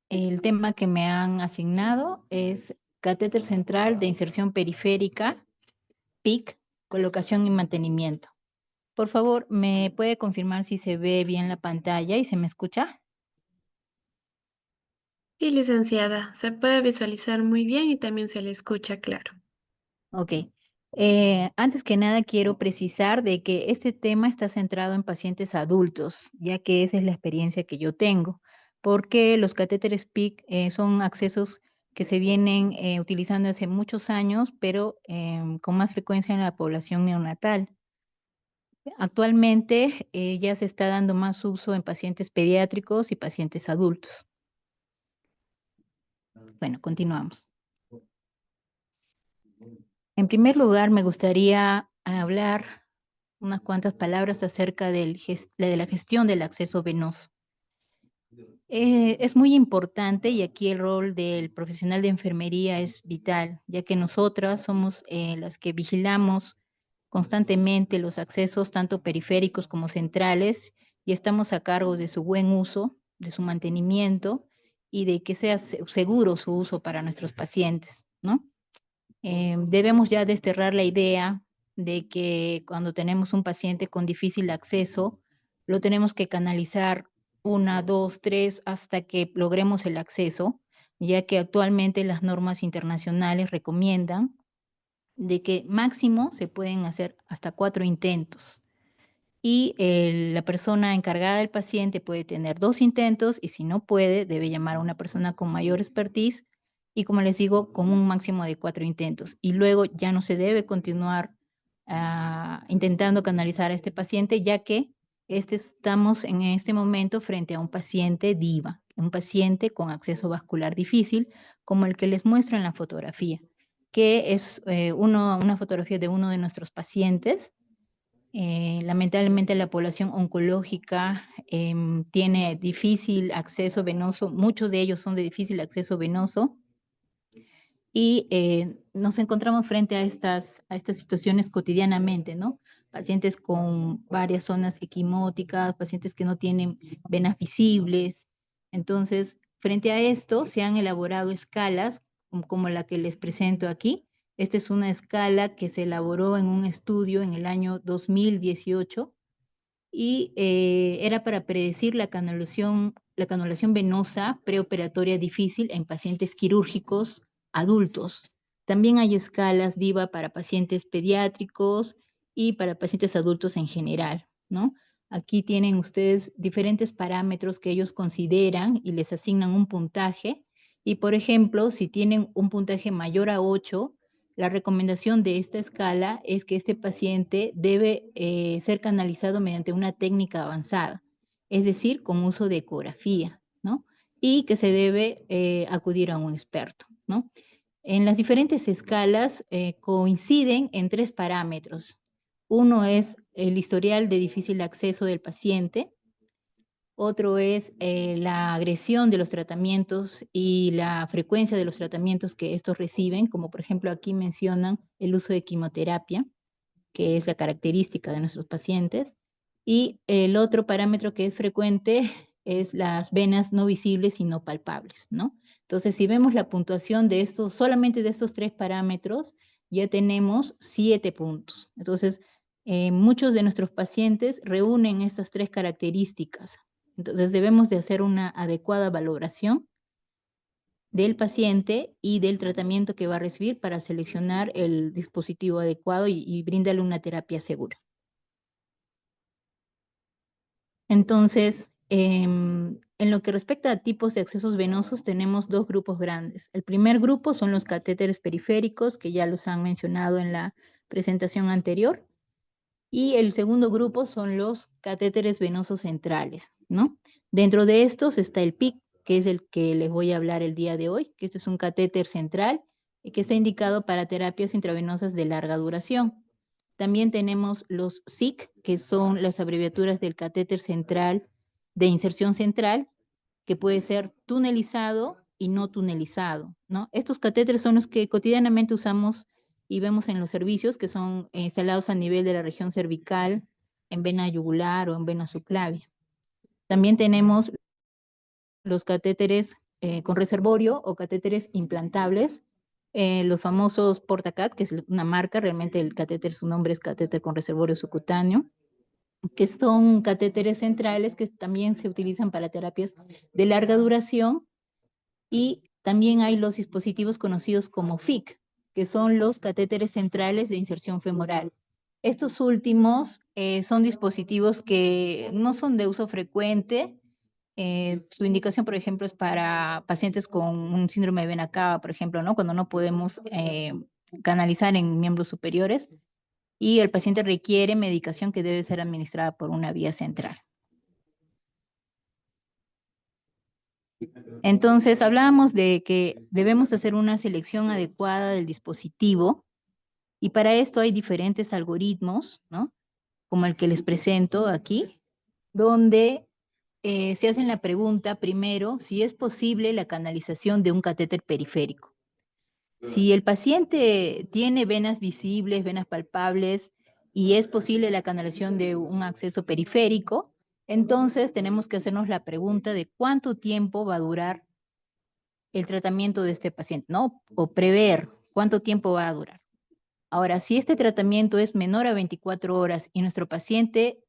El tema que me han asignado es catéter central de inserción periférica, PIC, colocación y mantenimiento. Por favor, ¿me puede confirmar si se ve bien la pantalla y se me escucha? Sí, licenciada, se puede visualizar muy bien y también se le escucha claro. Ok. Antes que nada quiero precisar de que este tema está centrado en pacientes adultos, ya que esa es la experiencia que yo tengo, porque los catéteres PIC son accesos que se vienen utilizando hace muchos años, pero con más frecuencia en la población neonatal. Actualmente ya se está dando más uso en pacientes pediátricos y pacientes adultos. Bueno, continuamos. En primer lugar, me gustaría hablar unas cuantas palabras acerca de la gestión del acceso venoso. Es muy importante y aquí el rol del profesional de enfermería es vital, ya que nosotras somos las que vigilamos constantemente los accesos tanto periféricos como centrales y estamos a cargo de su buen uso, de su mantenimiento y de que sea seguro su uso para nuestros pacientes, ¿no? Debemos ya desterrar la idea de que cuando tenemos un paciente con difícil acceso, lo tenemos que canalizar una, dos, tres, hasta que logremos el acceso, ya que actualmente las normas internacionales recomiendan de que máximo se pueden hacer hasta 4 intentos. Y la persona encargada del paciente puede tener 2 intentos y si no puede, debe llamar a una persona con mayor expertise y como les digo, con un máximo de 4 intentos. Y luego ya no se debe continuar intentando canalizar a este paciente, ya que estamos en este momento frente a un paciente DIVA, un paciente con acceso vascular difícil, como el que les muestro en la fotografía, que es una fotografía de uno de nuestros pacientes. Lamentablemente la población oncológica tiene difícil acceso venoso, muchos de ellos son de difícil acceso venoso y nos encontramos frente a estas situaciones cotidianamente, ¿no? Pacientes con varias zonas equimóticas, pacientes que no tienen venas visibles. Entonces, frente a esto se han elaborado escalas como la que les presento aquí. Esta es una escala que se elaboró en un estudio en el año 2018 y era para predecir la canulación venosa preoperatoria difícil en pacientes quirúrgicos adultos. También hay escalas DIVA para pacientes pediátricos y para pacientes adultos en general, ¿no? Aquí tienen ustedes diferentes parámetros que ellos consideran y les asignan un puntaje. Y, por ejemplo, si tienen un puntaje mayor a 8, la recomendación de esta escala es que este paciente debe ser canalizado mediante una técnica avanzada, es decir, con uso de ecografía, ¿no? Y que se debe acudir a un experto, ¿no? En las diferentes escalas coinciden en 3 parámetros. Uno es el historial de difícil acceso del paciente, otro es la agresión de los tratamientos y la frecuencia de los tratamientos que estos reciben, como por ejemplo aquí mencionan el uso de quimioterapia, que es la característica de nuestros pacientes. Y el otro parámetro que es frecuente es las venas no visibles y no palpables, ¿no? Entonces, si vemos la puntuación de estos, solamente de estos 3 parámetros, ya tenemos 7 puntos. Entonces, muchos de nuestros pacientes reúnen estas 3 características. Entonces, debemos de hacer una adecuada valoración del paciente y del tratamiento que va a recibir para seleccionar el dispositivo adecuado y brindarle una terapia segura. Entonces, en lo que respecta a tipos de accesos venosos, tenemos 2 grupos grandes. El primer grupo son los catéteres periféricos, que ya los han mencionado en la presentación anterior. Y el segundo grupo son los catéteres venosos centrales, ¿no? Dentro de estos está el PIC, que es el que les voy a hablar el día de hoy, que este es un catéter central y que está indicado para terapias intravenosas de larga duración. También tenemos los SIC, que son las abreviaturas del catéter central de inserción central, que puede ser tunelizado y no tunelizado, ¿no? Estos catéteres son los que cotidianamente usamos y vemos en los servicios, que son instalados a nivel de la región cervical, en vena yugular o en vena subclavia. También tenemos los catéteres con reservorio o catéteres implantables, los famosos Portacat, que es una marca, realmente el catéter, su nombre es catéter con reservorio subcutáneo, que son catéteres centrales que también se utilizan para terapias de larga duración, y también hay los dispositivos conocidos como FIC, que son los catéteres centrales de inserción femoral. Estos últimos son dispositivos que no son de uso frecuente. Su indicación, por ejemplo, es para pacientes con un síndrome de vena cava, por ejemplo, ¿no? Cuando no podemos canalizar en miembros superiores y el paciente requiere medicación que debe ser administrada por una vía central. Entonces, hablábamos de que debemos hacer una selección adecuada del dispositivo, y para esto hay diferentes algoritmos, ¿no? Como el que les presento aquí, donde se hacen la pregunta primero si es posible la canalización de un catéter periférico. Si el paciente tiene venas visibles, venas palpables, y es posible la canalización de un acceso periférico, entonces tenemos que hacernos la pregunta de cuánto tiempo va a durar el tratamiento de este paciente, ¿no? O prever cuánto tiempo va a durar. Ahora, si este tratamiento es menor a 24 horas y nuestro paciente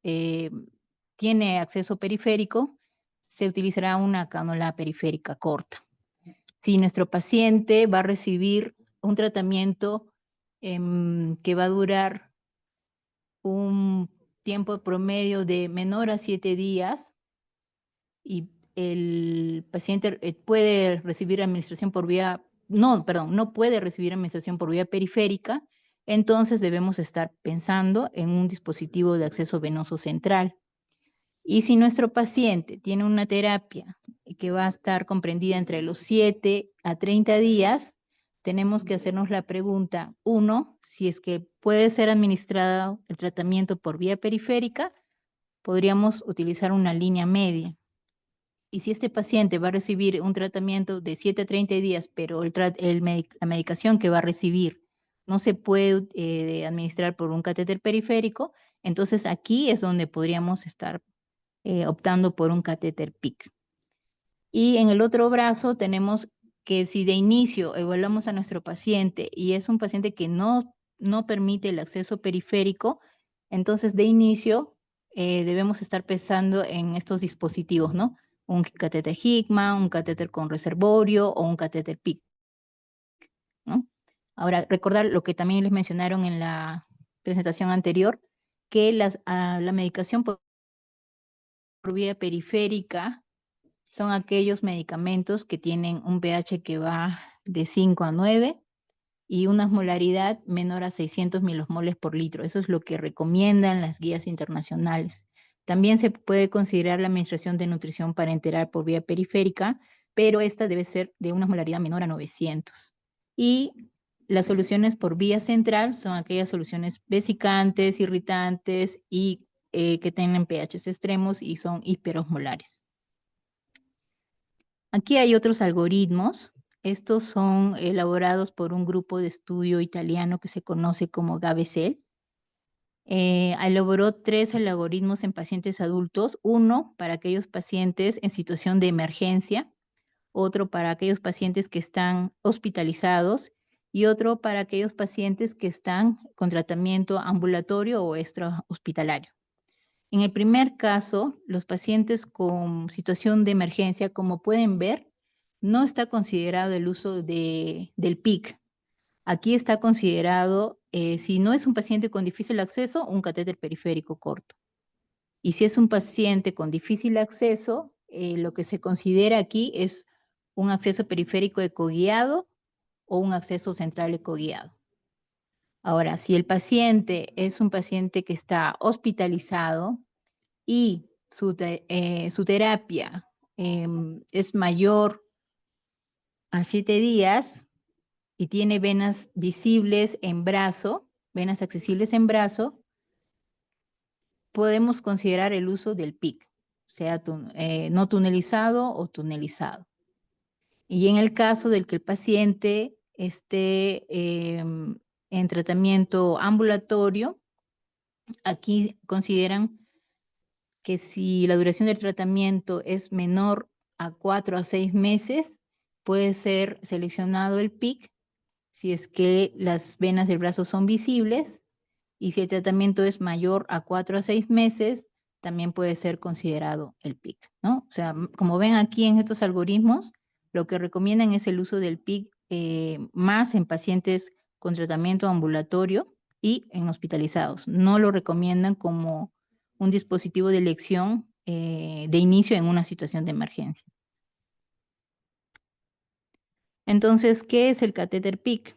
tiene acceso periférico, se utilizará una cánula periférica corta. Si nuestro paciente va a recibir un tratamiento que va a durar un tiempo promedio de menor a 7 días, y el paciente puede recibir administración por vía, no, perdón, no puede recibir administración por vía periférica, entonces debemos estar pensando en un dispositivo de acceso venoso central. Y si nuestro paciente tiene una terapia que va a estar comprendida entre los 7 a 30 días, tenemos que hacernos la pregunta, uno, si es que puede ser administrado el tratamiento por vía periférica, podríamos utilizar una línea media. Y si este paciente va a recibir un tratamiento de 7 a 30 días, pero la medicación que va a recibir no se puede administrar por un catéter periférico, entonces aquí es donde podríamos estar optando por un catéter PIC. Y en el otro brazo tenemos que si de inicio evaluamos a nuestro paciente y es un paciente que no permite el acceso periférico, entonces de inicio debemos estar pensando en estos dispositivos, ¿no? Un catéter Hickman, un catéter con reservorio o un catéter PIC, ¿no? Ahora, recordar lo que también les mencionaron en la presentación anterior, que la medicación por vía periférica son aquellos medicamentos que tienen un pH que va de 5 a 9 y una osmolaridad menor a 600 milosmoles por litro. Eso es lo que recomiendan las guías internacionales. También se puede considerar la administración de nutrición parenteral por vía periférica, pero esta debe ser de una osmolaridad menor a 900. Y las soluciones por vía central son aquellas soluciones vesicantes, irritantes y que tienen pHs extremos y son hiperosmolares. Aquí hay otros algoritmos. Estos son elaborados por un grupo de estudio italiano que se conoce como Gavesel. Elaboró 3 algoritmos en pacientes adultos, uno para aquellos pacientes en situación de emergencia, otro para aquellos pacientes que están hospitalizados y otro para aquellos pacientes que están con tratamiento ambulatorio o extrahospitalario. En el primer caso, los pacientes con situación de emergencia, como pueden ver, no está considerado el uso del PIC. Aquí está considerado, si no es un paciente con difícil acceso, un catéter periférico corto. Y si es un paciente con difícil acceso, lo que se considera aquí es un acceso periférico ecoguiado o un acceso central ecoguiado. Ahora, si el paciente es un paciente que está hospitalizado y su terapia es mayor a 7 días y tiene venas visibles en brazo, venas accesibles en brazo, podemos considerar el uso del PIC, sea no tunelizado o tunelizado. Y en el caso del que el paciente esté en tratamiento ambulatorio, aquí consideran que si la duración del tratamiento es menor a 4 a 6 meses, puede ser seleccionado el PIC si es que las venas del brazo son visibles, y si el tratamiento es mayor a 4 a 6 meses, también puede ser considerado el PIC, ¿no? O sea, como ven aquí en estos algoritmos, lo que recomiendan es el uso del PIC más en pacientes con tratamiento ambulatorio y en hospitalizados. No lo recomiendan como un dispositivo de elección de inicio en una situación de emergencia. Entonces, ¿qué es el catéter PIC?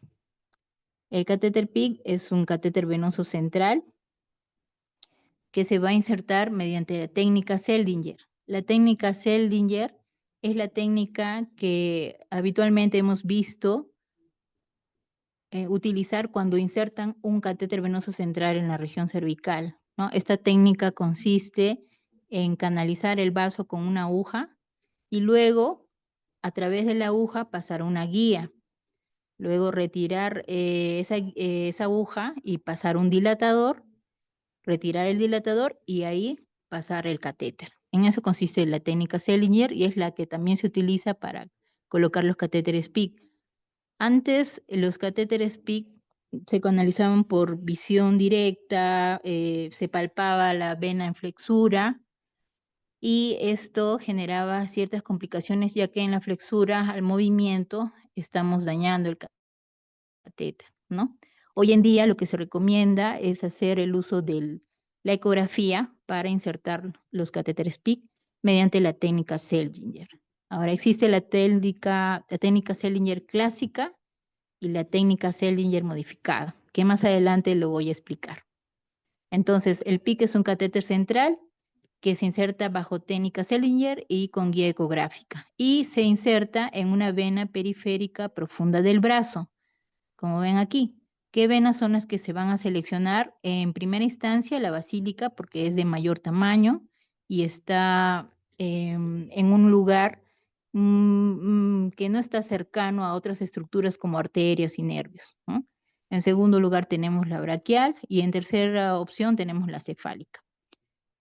El catéter PIC es un catéter venoso central que se va a insertar mediante la técnica Seldinger. La técnica Seldinger es la técnica que habitualmente hemos visto utilizar cuando insertan un catéter venoso central en la región cervical, ¿no? Esta técnica consiste en canalizar el vaso con una aguja y luego, a través de la aguja, pasar una guía. Luego retirar esa aguja y pasar un dilatador, retirar el dilatador y ahí pasar el catéter. En eso consiste la técnica Seldinger y es la que también se utiliza para colocar los catéteres PIC. Antes los catéteres PIC se canalizaban por visión directa, se palpaba la vena en flexura y esto generaba ciertas complicaciones ya que en la flexura al movimiento estamos dañando el catéter, ¿no? Hoy en día lo que se recomienda es hacer el uso de la ecografía para insertar los catéteres PIC mediante la técnica Seldinger. Ahora existe la técnica Seldinger clásica y la técnica Seldinger modificada, que más adelante lo voy a explicar. Entonces, el PIC es un catéter central que se inserta bajo técnica Seldinger y con guía ecográfica y se inserta en una vena periférica profunda del brazo, como ven aquí. ¿Qué venas son las que se van a seleccionar? En primera instancia, la basílica, porque es de mayor tamaño y está en un lugar que no está cercano a otras estructuras como arterias y nervios, ¿no? En segundo lugar tenemos la braquial y en tercera opción tenemos la cefálica.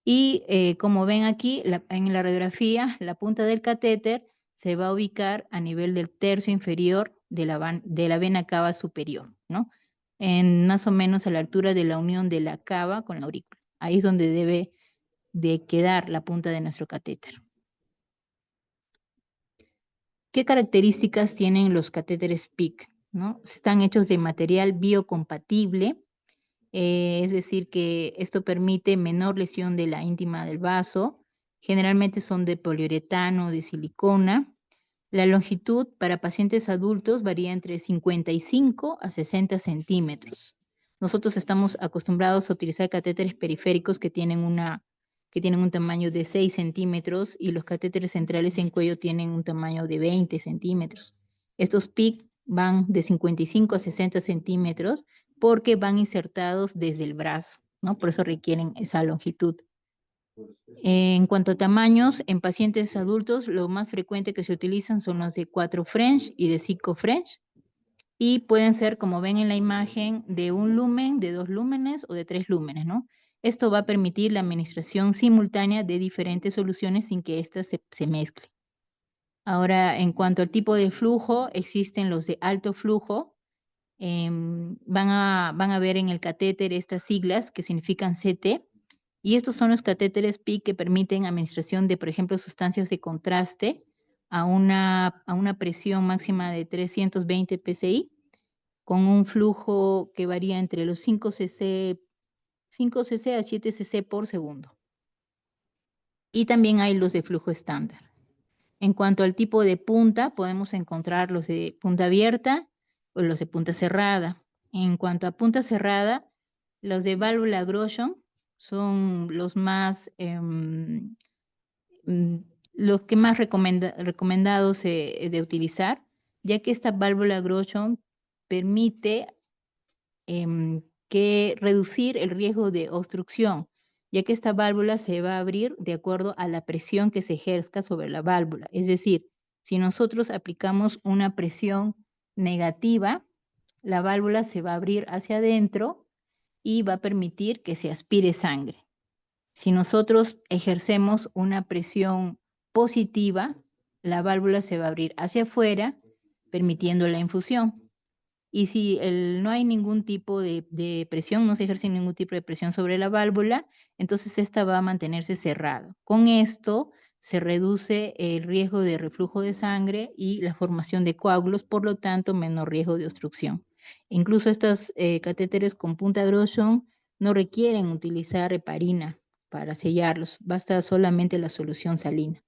Y como ven aquí en la radiografía, la punta del catéter se va a ubicar a nivel del tercio inferior de la vena cava superior, ¿no? En más o menos a la altura de la unión de la cava con la aurícula. Ahí es donde debe de quedar la punta de nuestro catéter. ¿Qué características tienen los catéteres PIC, ¿no? Están hechos de material biocompatible, es decir, que esto permite menor lesión de la íntima del vaso. Generalmente son de poliuretano, de silicona. La longitud para pacientes adultos varía entre 55 a 60 centímetros. Nosotros estamos acostumbrados a utilizar catéteres periféricos que tienen un tamaño de 6 centímetros y los catéteres centrales en cuello tienen un tamaño de 20 centímetros. Estos PIC van de 55 a 60 centímetros porque van insertados desde el brazo, ¿no? Por eso requieren esa longitud. En cuanto a tamaños, en pacientes adultos, lo más frecuente que se utilizan son los de 4 French y de 5 French. Y pueden ser, como ven en la imagen, de 1 lumen, de 2 lúmenes o de 3 lúmenes, ¿no? Esto va a permitir la administración simultánea de diferentes soluciones sin que éstas se mezclen. Ahora, en cuanto al tipo de flujo, existen los de alto flujo. Van a ver en el catéter estas siglas que significan CT. Y estos son los catéteres PIC que permiten administración de, por ejemplo, sustancias de contraste a una presión máxima de 320 psi, con un flujo que varía entre los 5 cc a 7 cc por segundo. Y también hay los de flujo estándar. En cuanto al tipo de punta, podemos encontrar los de punta abierta o los de punta cerrada. En cuanto a punta cerrada, los de válvula Grosjean son los los que más recomendados de utilizar, ya que esta válvula Grosjean permite que reducir el riesgo de obstrucción, ya que esta válvula se va a abrir de acuerdo a la presión que se ejerza sobre la válvula. Es decir, si nosotros aplicamos una presión negativa, la válvula se va a abrir hacia adentro y va a permitir que se aspire sangre. Si nosotros ejercemos una presión positiva, la válvula se va a abrir hacia afuera, permitiendo la infusión. Y si no hay ningún tipo de presión, no se ejerce ningún tipo de presión sobre la válvula, entonces esta va a mantenerse cerrada. Con esto se reduce el riesgo de reflujo de sangre y la formación de coágulos, por lo tanto, menor riesgo de obstrucción. Incluso estos catéteres con punta Grosjean no requieren utilizar heparina para sellarlos, basta solamente la solución salina.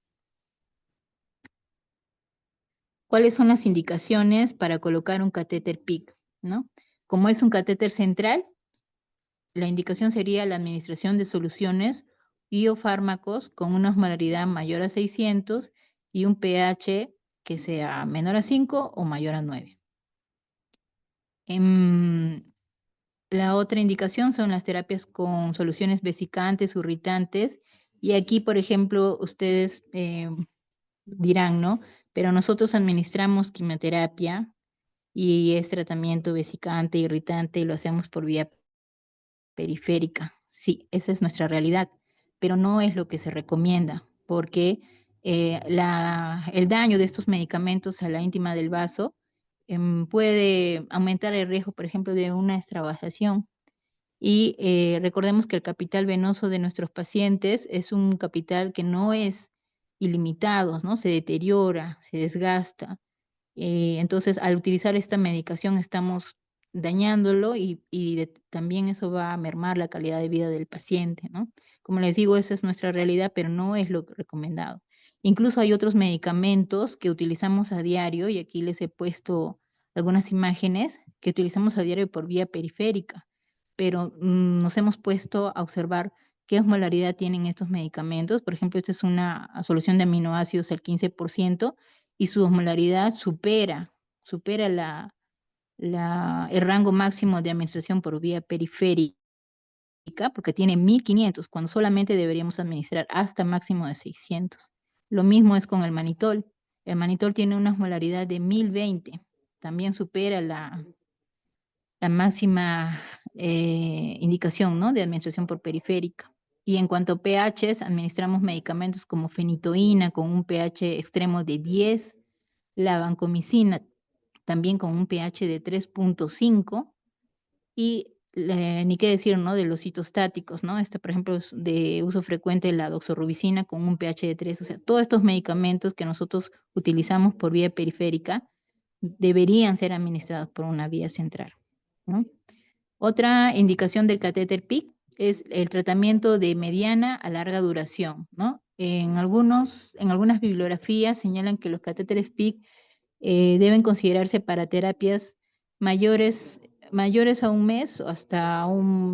¿Cuáles son las indicaciones para colocar un catéter PIC? ¿No? Como es un catéter central, la indicación sería la administración de soluciones o fármacos con una osmolaridad mayor a 600 y un pH que sea menor a 5 o mayor a 9. La otra indicación son las terapias con soluciones vesicantes, irritantes. Y aquí, por ejemplo, ustedes dirán, ¿no? Pero nosotros administramos quimioterapia y es tratamiento vesicante, irritante, y lo hacemos por vía periférica. Sí, esa es nuestra realidad, pero no es lo que se recomienda, porque el daño de estos medicamentos a la íntima del vaso puede aumentar el riesgo, por ejemplo, de una extravasación. Y recordemos que el capital venoso de nuestros pacientes es un capital que no es ilimitado, ¿no? Se deteriora, se desgasta. Entonces, al utilizar esta medicación estamos dañándolo y también eso va a mermar la calidad de vida del paciente, ¿no? Como les digo, esa es nuestra realidad, pero no es lo recomendado. Incluso hay otros medicamentos que utilizamos a diario, y aquí les he puesto algunas imágenes que utilizamos a diario por vía periférica, pero nos hemos puesto a observar qué osmolaridad tienen estos medicamentos. Por ejemplo, esta es una solución de aminoácidos al 15%, y su osmolaridad supera el rango máximo de administración por vía periférica, porque tiene 1500, cuando solamente deberíamos administrar hasta máximo de 600. Lo mismo es con el manitol. El manitol tiene una osmolaridad de 1020, también supera la máxima indicación, ¿no?, de administración por periférica. Y en cuanto a pHs, administramos medicamentos como fenitoína con un pH extremo de 10, la vancomicina también con un pH de 3.5, y ni qué decir, ¿no?, de los citostáticos, ¿no? Por ejemplo, es de uso frecuente la doxorubicina con un pH de 3. O sea, todos estos medicamentos que nosotros utilizamos por vía periférica deberían ser administrados por una vía central, ¿no? Otra indicación del catéter PIC es el tratamiento de mediana a larga duración, ¿no? En algunas bibliografías señalan que los catéteres PIC deben considerarse para terapias mayores a un mes, o hasta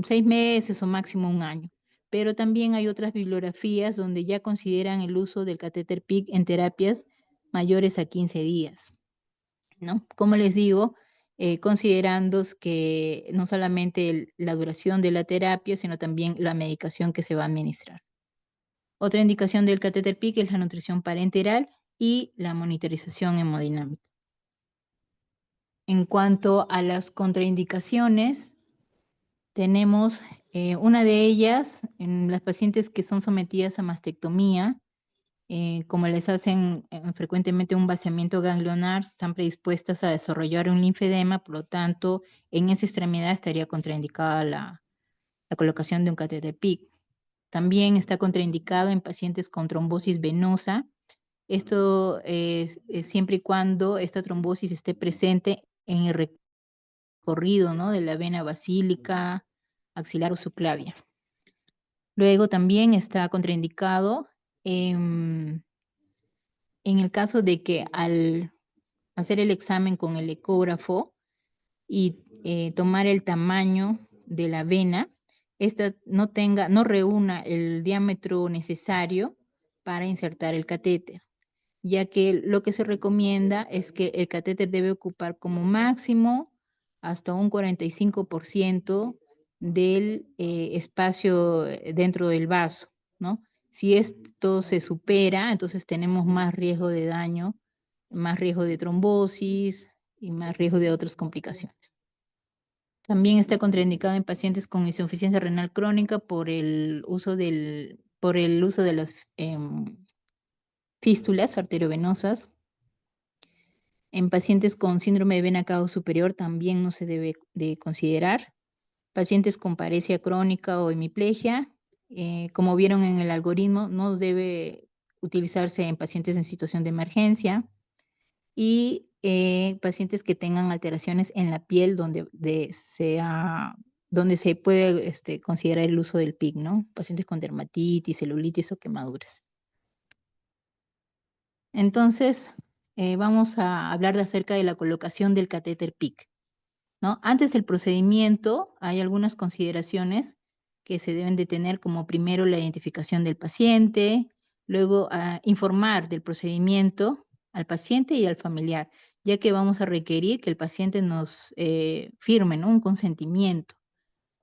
6 meses o máximo un año. Pero también hay otras bibliografías donde ya consideran el uso del catéter PIC en terapias mayores a 15 días, ¿no? Como les digo, considerando que no solamente la duración de la terapia, sino también la medicación que se va a administrar. Otra indicación del catéter PIC es la nutrición parenteral y la monitorización hemodinámica. En cuanto a las contraindicaciones, tenemos una de ellas en las pacientes que son sometidas a mastectomía. Como les hacen frecuentemente un vaciamiento ganglionar, están predispuestas a desarrollar un linfedema, por lo tanto, en esa extremidad estaría contraindicada la colocación de un catéter PIC. También está contraindicado en pacientes con trombosis venosa. Esto es siempre y cuando esta trombosis esté presente en el recorrido, ¿no?, de la vena basílica, axilar o subclavia. Luego también está contraindicado en el caso de que al hacer el examen con el ecógrafo y tomar el tamaño de la vena, esta no reúna el diámetro necesario para insertar el catéter, ya que lo que se recomienda es que el catéter debe ocupar como máximo hasta un 45% del espacio dentro del vaso, ¿no? Si esto se supera, entonces tenemos más riesgo de daño, más riesgo de trombosis y más riesgo de otras complicaciones. También está contraindicado en pacientes con insuficiencia renal crónica por el uso de las fístulas arteriovenosas. En pacientes con síndrome de vena cava superior también no se debe de considerar. Pacientes con paresia crónica o hemiplegia, como vieron en el algoritmo, no debe utilizarse en pacientes en situación de emergencia. Y pacientes que tengan alteraciones en la piel donde se puede considerar el uso del PIC, ¿no? Pacientes con dermatitis, celulitis o quemaduras. Entonces, vamos a hablar acerca de la colocación del catéter PIC, ¿no? Antes del procedimiento hay algunas consideraciones que se deben de tener, como primero la identificación del paciente, luego informar del procedimiento al paciente y al familiar, ya que vamos a requerir que el paciente nos firme, ¿no?, un consentimiento,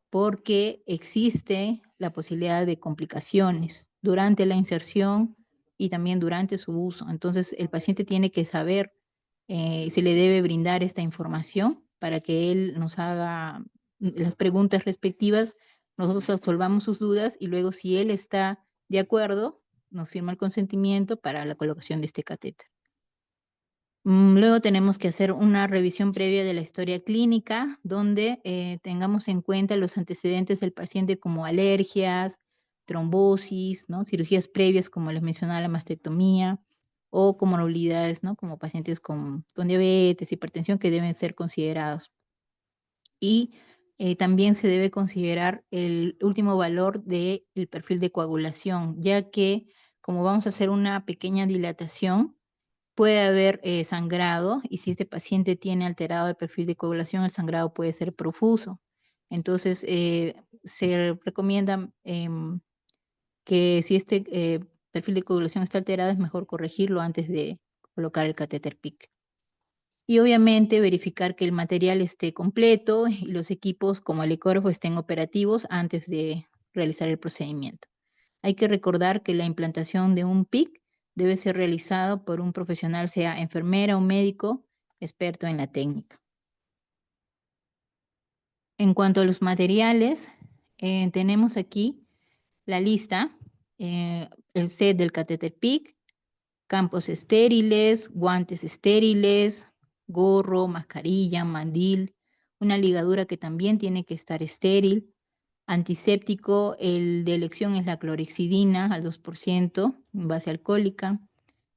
porque existe la posibilidad de complicaciones durante la inserción y también durante su uso. Entonces, el paciente tiene que saber se le debe brindar esta información para que él nos haga las preguntas respectivas, nosotros absolvamos sus dudas y luego, si él está de acuerdo, nos firma el consentimiento para la colocación de este catéter. Luego tenemos que hacer una revisión previa de la historia clínica, donde tengamos en cuenta los antecedentes del paciente, como alergias, trombosis, ¿no?, cirugías previas, como les mencionaba, la mastectomía, o comorbilidades, ¿no?, como pacientes con diabetes, hipertensión, que deben ser considerados. Y también se debe considerar el último valor del perfil de coagulación, ya que como vamos a hacer una pequeña dilatación, puede haber sangrado, y si este paciente tiene alterado el perfil de coagulación, el sangrado puede ser profuso. Entonces, se recomienda que si este perfil de coagulación está alterado, es mejor corregirlo antes de colocar el catéter PIC. Y obviamente verificar que el material esté completo y los equipos como el ecógrafo estén operativos antes de realizar el procedimiento. Hay que recordar que la implantación de un PIC debe ser realizado por un profesional, sea enfermera o médico experto en la técnica. En cuanto a los materiales, tenemos aquí la lista, el set del catéter PIC, campos estériles, guantes estériles, gorro, mascarilla, mandil, una ligadura que también tiene que estar estéril, antiséptico, el de elección es la clorexidina al 2%, en base alcohólica,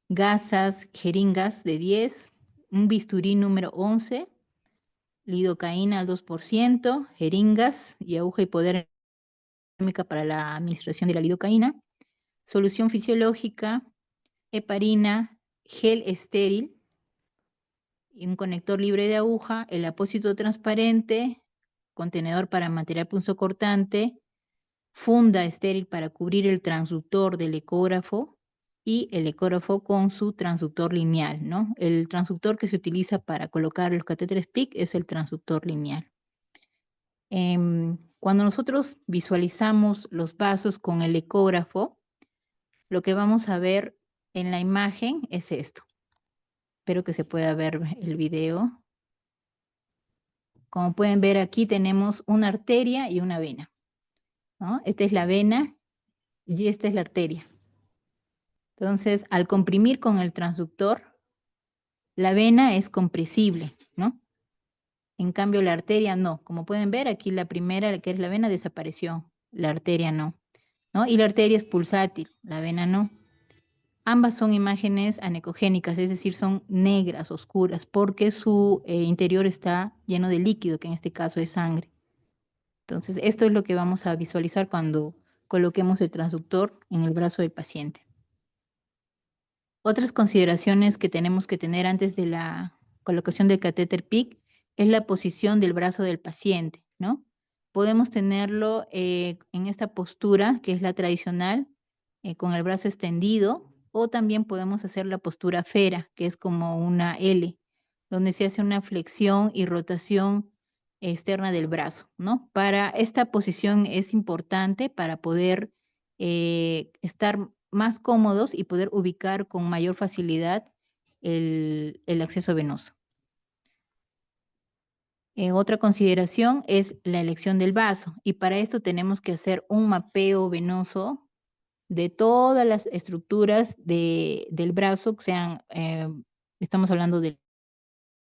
gasas, jeringas de 10, un bisturí número 11, lidocaína al 2%, jeringas y aguja hipodérmica para la administración de la lidocaína, solución fisiológica, heparina, gel estéril, y un conector libre de aguja, el apósito transparente, contenedor para material punzocortante, funda estéril para cubrir el transductor del ecógrafo y el ecógrafo con su transductor lineal, ¿no? El transductor que se utiliza para colocar los catéteres PIC es el transductor lineal. Cuando nosotros visualizamos los vasos con el ecógrafo, lo que vamos a ver en la imagen es esto. Espero que se pueda ver el video. Como pueden ver, aquí tenemos una arteria y una vena, ¿no? Esta es la vena y esta es la arteria. Entonces, al comprimir con el transductor, la vena es compresible, ¿no? En cambio, la arteria no. Como pueden ver, aquí la primera, que es la vena, desapareció. La arteria no, ¿no? Y la arteria es pulsátil, la vena no. Ambas son imágenes anecogénicas, es decir, son negras, oscuras, porque su interior está lleno de líquido, que en este caso es sangre. Entonces, esto es lo que vamos a visualizar cuando coloquemos el transductor en el brazo del paciente. Otras consideraciones que tenemos que tener antes de la colocación del catéter PIC es la posición del brazo del paciente, ¿no? Podemos tenerlo en esta postura, que es la tradicional, con el brazo extendido, o también podemos hacer la postura fera, que es como una L, donde se hace una flexión y rotación externa del brazo, ¿no? Para esta posición es importante para poder estar más cómodos y poder ubicar con mayor facilidad el acceso venoso. Otra consideración es la elección del vaso, y para esto tenemos que hacer un mapeo venoso de todas las estructuras del brazo, sean, estamos hablando de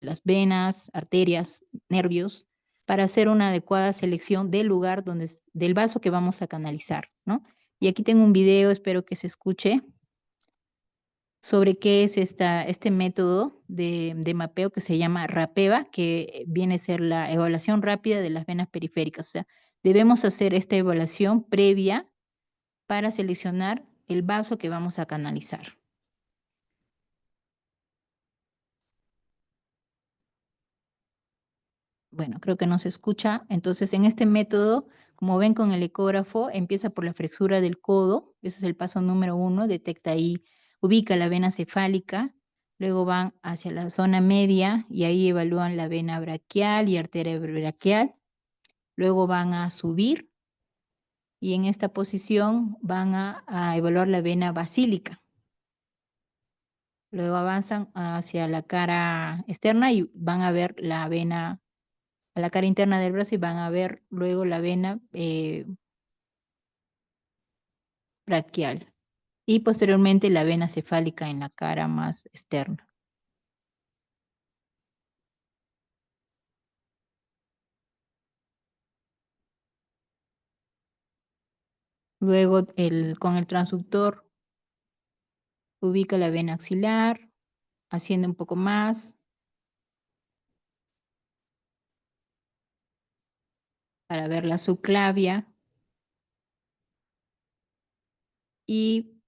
las venas, arterias, nervios, para hacer una adecuada selección del lugar del vaso que vamos a canalizar, ¿no? Y aquí tengo un video, espero que se escuche, sobre qué es este método de mapeo que se llama RAPEVA, que viene a ser la evaluación rápida de las venas periféricas. O sea, debemos hacer esta evaluación previa para seleccionar el vaso que vamos a canalizar. Bueno, creo que no se escucha. Entonces, en este método, como ven con el ecógrafo, empieza por la flexura del codo. Ese es el paso número 1. Detecta ahí, ubica la vena cefálica. Luego van hacia la zona media y ahí evalúan la vena braquial y arteria braquial. Luego van a subir y en esta posición van a evaluar la vena basílica. Luego avanzan hacia la cara externa y van a ver la vena a la cara interna del brazo y van a ver luego la vena braquial y posteriormente la vena cefálica en la cara más externa. Luego con el transductor ubica la vena axilar, asciende un poco más para ver la subclavia y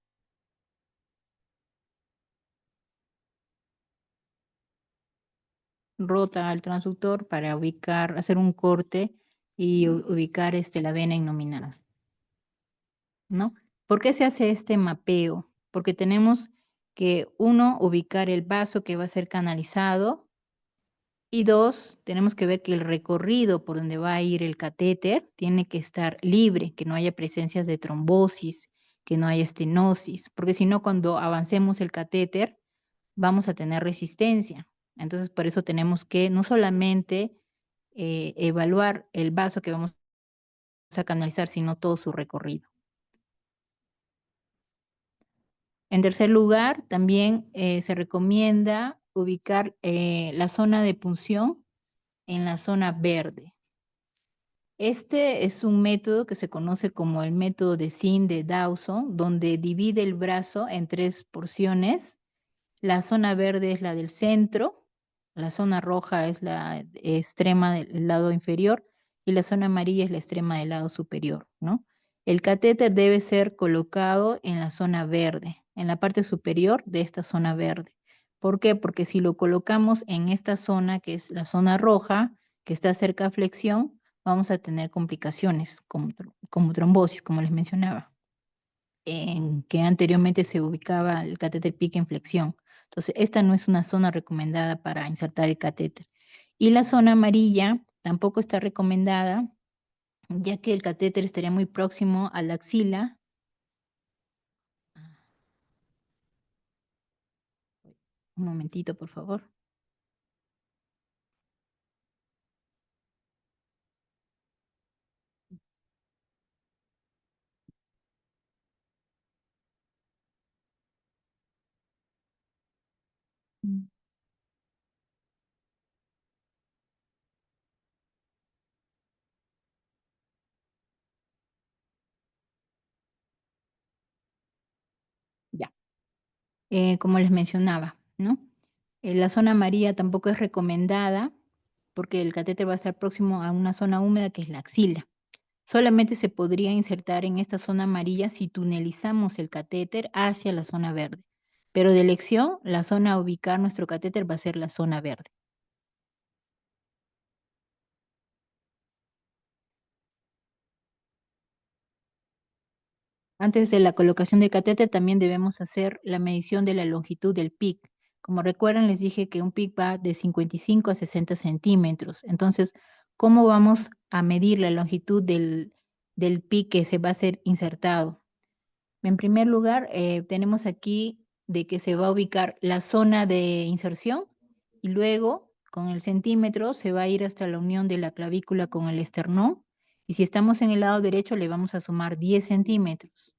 rota al transductor para ubicar, hacer un corte y ubicar la vena innominal, ¿no? ¿Por qué se hace este mapeo? Porque tenemos que, uno, ubicar el vaso que va a ser canalizado y dos, tenemos que ver que el recorrido por donde va a ir el catéter tiene que estar libre, que no haya presencias de trombosis, que no haya estenosis, porque si no, cuando avancemos el catéter, vamos a tener resistencia. Entonces, por eso tenemos que no solamente evaluar el vaso que vamos a canalizar, sino todo su recorrido. En tercer lugar, también se recomienda ubicar la zona de punción en la zona verde. Este es un método que se conoce como el método de Zinn de Dawson, donde divide el brazo en 3 porciones. La zona verde es la del centro, la zona roja es la extrema del lado inferior y la zona amarilla es la extrema del lado superior, ¿no? El catéter debe ser colocado en la zona verde, en la parte superior de esta zona verde. ¿Por qué? Porque si lo colocamos en esta zona, que es la zona roja, que está cerca de flexión, vamos a tener complicaciones como trombosis, como les mencionaba, en que anteriormente se ubicaba el catéter PIC en flexión. Entonces, esta no es una zona recomendada para insertar el catéter. Y la zona amarilla tampoco está recomendada, ya que el catéter estaría muy próximo a la axila. Un momentito, por favor. Ya. Como les mencionaba, ¿no? La zona amarilla tampoco es recomendada porque el catéter va a estar próximo a una zona húmeda que es la axila. Solamente se podría insertar en esta zona amarilla si tunelizamos el catéter hacia la zona verde. Pero de elección, la zona a ubicar nuestro catéter va a ser la zona verde. Antes de la colocación del catéter también debemos hacer la medición de la longitud del PIC. Como recuerdan, les dije que un PIC va de 55 a 60 centímetros. Entonces, ¿cómo vamos a medir la longitud del PIC que se va a ser insertado? En primer lugar, tenemos aquí de que se va a ubicar la zona de inserción y luego con el centímetro se va a ir hasta la unión de la clavícula con el esternón. Y si estamos en el lado derecho, le vamos a sumar 10 centímetros.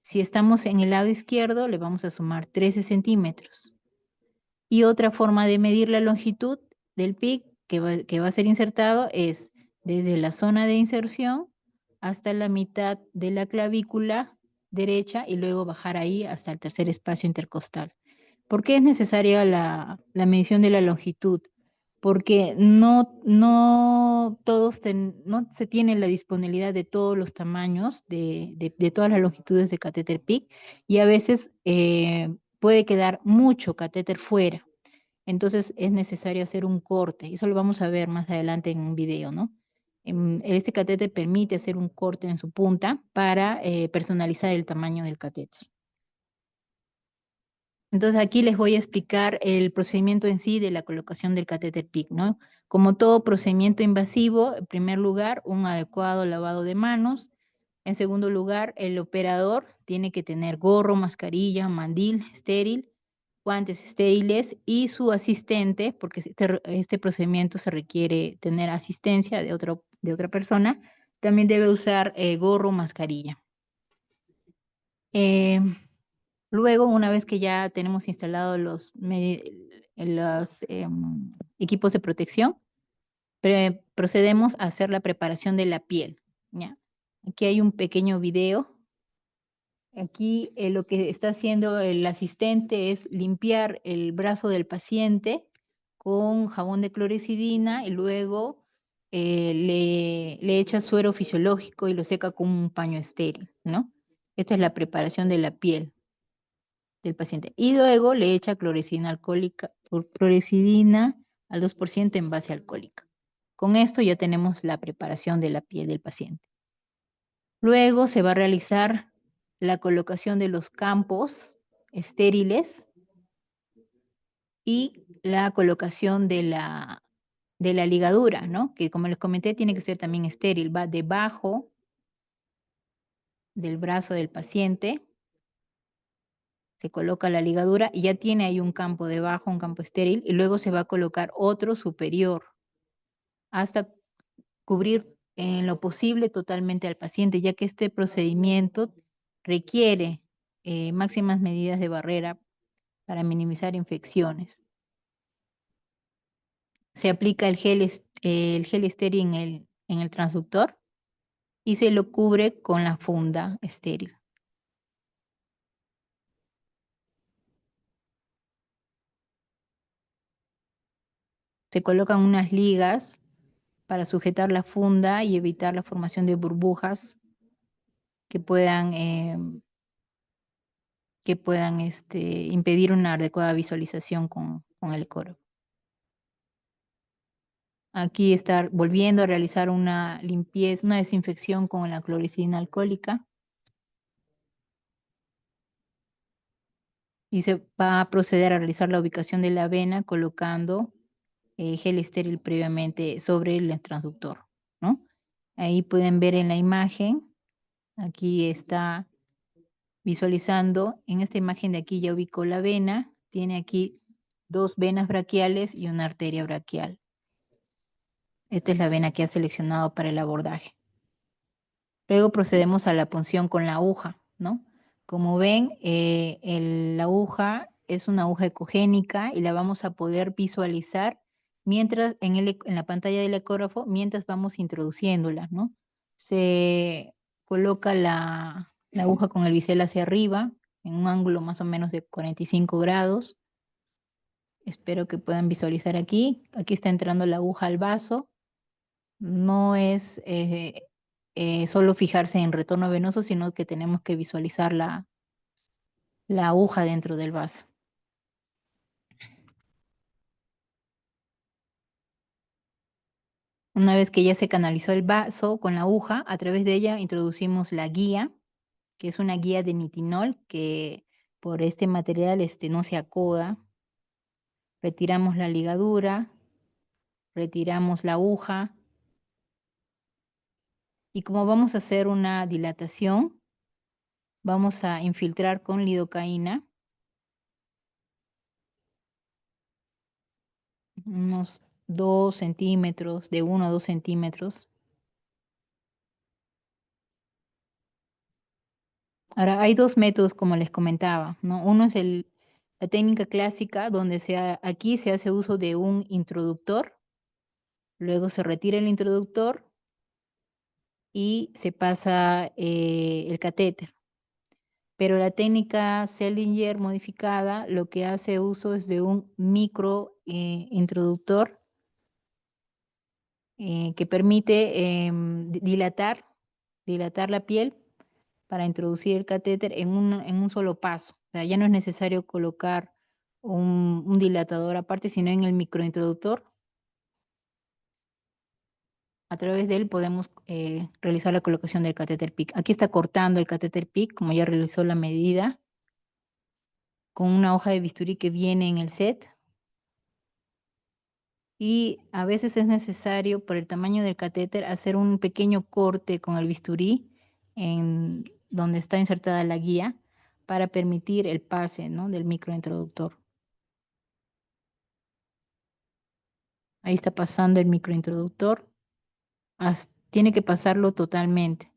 Si estamos en el lado izquierdo, le vamos a sumar 13 centímetros. Y otra forma de medir la longitud del PIC que va a ser insertado es desde la zona de inserción hasta la mitad de la clavícula derecha y luego bajar ahí hasta el tercer espacio intercostal. ¿Por qué es necesaria la medición de la longitud? Porque no no se tiene la disponibilidad de todos los tamaños, de todas las longitudes de catéter PIC, y a veces puede quedar mucho catéter fuera. Entonces es necesario hacer un corte. Eso lo vamos a ver más adelante en un video, ¿no? Este catéter permite hacer un corte en su punta para personalizar el tamaño del catéter. Entonces aquí les voy a explicar el procedimiento en sí de la colocación del catéter PIC, ¿no? Como todo procedimiento invasivo, en primer lugar, un adecuado lavado de manos. En segundo lugar, el operador tiene que tener gorro, mascarilla, mandil estéril, guantes estériles y su asistente, porque este procedimiento se requiere tener asistencia de otra persona, también debe usar gorro, mascarilla. Eh, Luego, una vez que ya tenemos instalados los equipos de protección, procedemos a hacer la preparación de la piel, ¿ya? Aquí hay un pequeño video. Aquí lo que está haciendo el asistente es limpiar el brazo del paciente con jabón de clorexidina y luego le echa suero fisiológico y lo seca con un paño estéril, ¿no? Esta es la preparación de la piel del paciente. Y luego le echa clorexidina alcohólica, clorexidina al 2% en base alcohólica. Con esto ya tenemos la preparación de la piel del paciente. Luego se va a realizar la colocación de los campos estériles y la colocación de la ligadura, ¿no? Que como les comenté, tiene que ser también estéril. Va debajo del brazo del paciente, se coloca la ligadura y ya tiene ahí un campo debajo, un campo estéril, y luego se va a colocar otro superior hasta cubrir en lo posible totalmente al paciente, ya que este procedimiento requiere máximas medidas de barrera para minimizar infecciones. Se aplica el gel estéril en el transductor y se lo cubre con la funda estéril. Se colocan unas ligas para sujetar la funda y evitar la formación de burbujas que puedan impedir una adecuada visualización con el ecógrafo. Aquí estar volviendo a realizar una limpieza, una desinfección con la clorexidina alcohólica. Y se va a proceder a realizar la ubicación de la vena colocando gel estéril previamente sobre el transductor, ¿no? Ahí pueden ver en la imagen, aquí está visualizando, en esta imagen de aquí ya ubicó la vena, tiene aquí dos venas braquiales y una arteria braquial. Esta es la vena que ha seleccionado para el abordaje. Luego procedemos a la punción con la aguja, ¿no? Como ven, la aguja es una aguja ecogénica y la vamos a poder visualizar mientras en la pantalla del ecógrafo mientras vamos introduciéndola, ¿no? Se coloca la aguja con el bisel hacia arriba en un ángulo más o menos de 45 grados. Espero que puedan visualizar aquí. Aquí está entrando la aguja al vaso. No es solo fijarse en retorno venoso, sino que tenemos que visualizar la aguja dentro del vaso. Una vez que ya se canalizó el vaso con la aguja, a través de ella introducimos la guía, que es una guía de nitinol que por este material no se acoda. Retiramos la ligadura, retiramos la aguja y como vamos a hacer una dilatación, vamos a infiltrar con lidocaína unos 2 centímetros, de 1 a 2 centímetros. Ahora, hay dos métodos, como les comentaba, ¿no? Uno es la técnica clásica, donde aquí se hace uso de un introductor, luego se retira el introductor y se pasa el catéter. Pero la técnica Seldinger modificada lo que hace uso es de un micro introductor que permite dilatar la piel para introducir el catéter en un solo paso. O sea, ya no es necesario colocar un dilatador aparte, sino en el microintroductor. A través de él podemos realizar la colocación del catéter PIC. Aquí está cortando el catéter PIC, como ya realizó la medida, con una hoja de bisturí que viene en el set. Y a veces es necesario, por el tamaño del catéter, hacer un pequeño corte con el bisturí en donde está insertada la guía para permitir el pase, ¿no?, del microintroductor. Ahí está pasando el microintroductor. Tiene que pasarlo totalmente.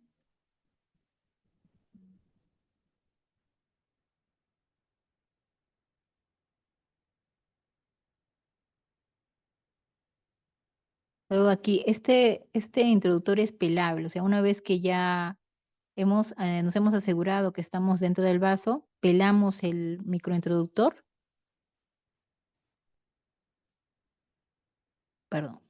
Luego aquí, este introductor es pelable, o sea, una vez que ya nos hemos asegurado que estamos dentro del vaso, pelamos el microintroductor, perdón.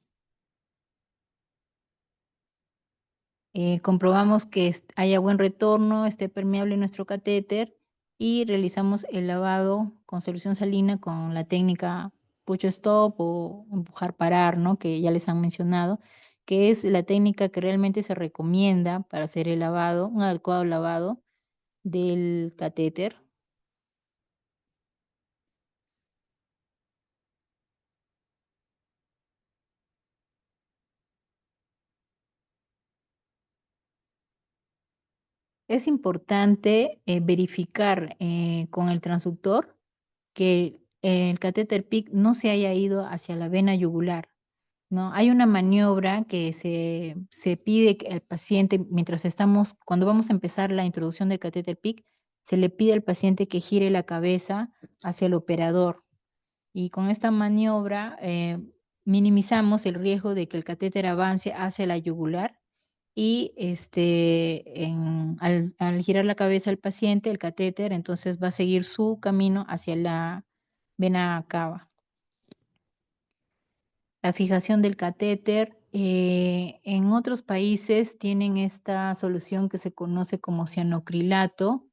Comprobamos que haya buen retorno, esté permeable nuestro catéter y realizamos el lavado con solución salina con la técnica push stop o empujar parar, ¿no?, que ya les han mencionado, que es la técnica que realmente se recomienda para hacer el lavado, un adecuado lavado del catéter. Es importante verificar con el transductor que el catéter PIC no se haya ido hacia la vena yugular, ¿no? Hay una maniobra que se pide que al paciente, cuando vamos a empezar la introducción del catéter PIC, se le pide al paciente que gire la cabeza hacia el operador. Y con esta maniobra minimizamos el riesgo de que el catéter avance hacia la yugular y al girar la cabeza al paciente, el catéter entonces va a seguir su camino hacia la vena cava. La fijación del catéter, en otros países tienen esta solución que se conoce como cianocrilato,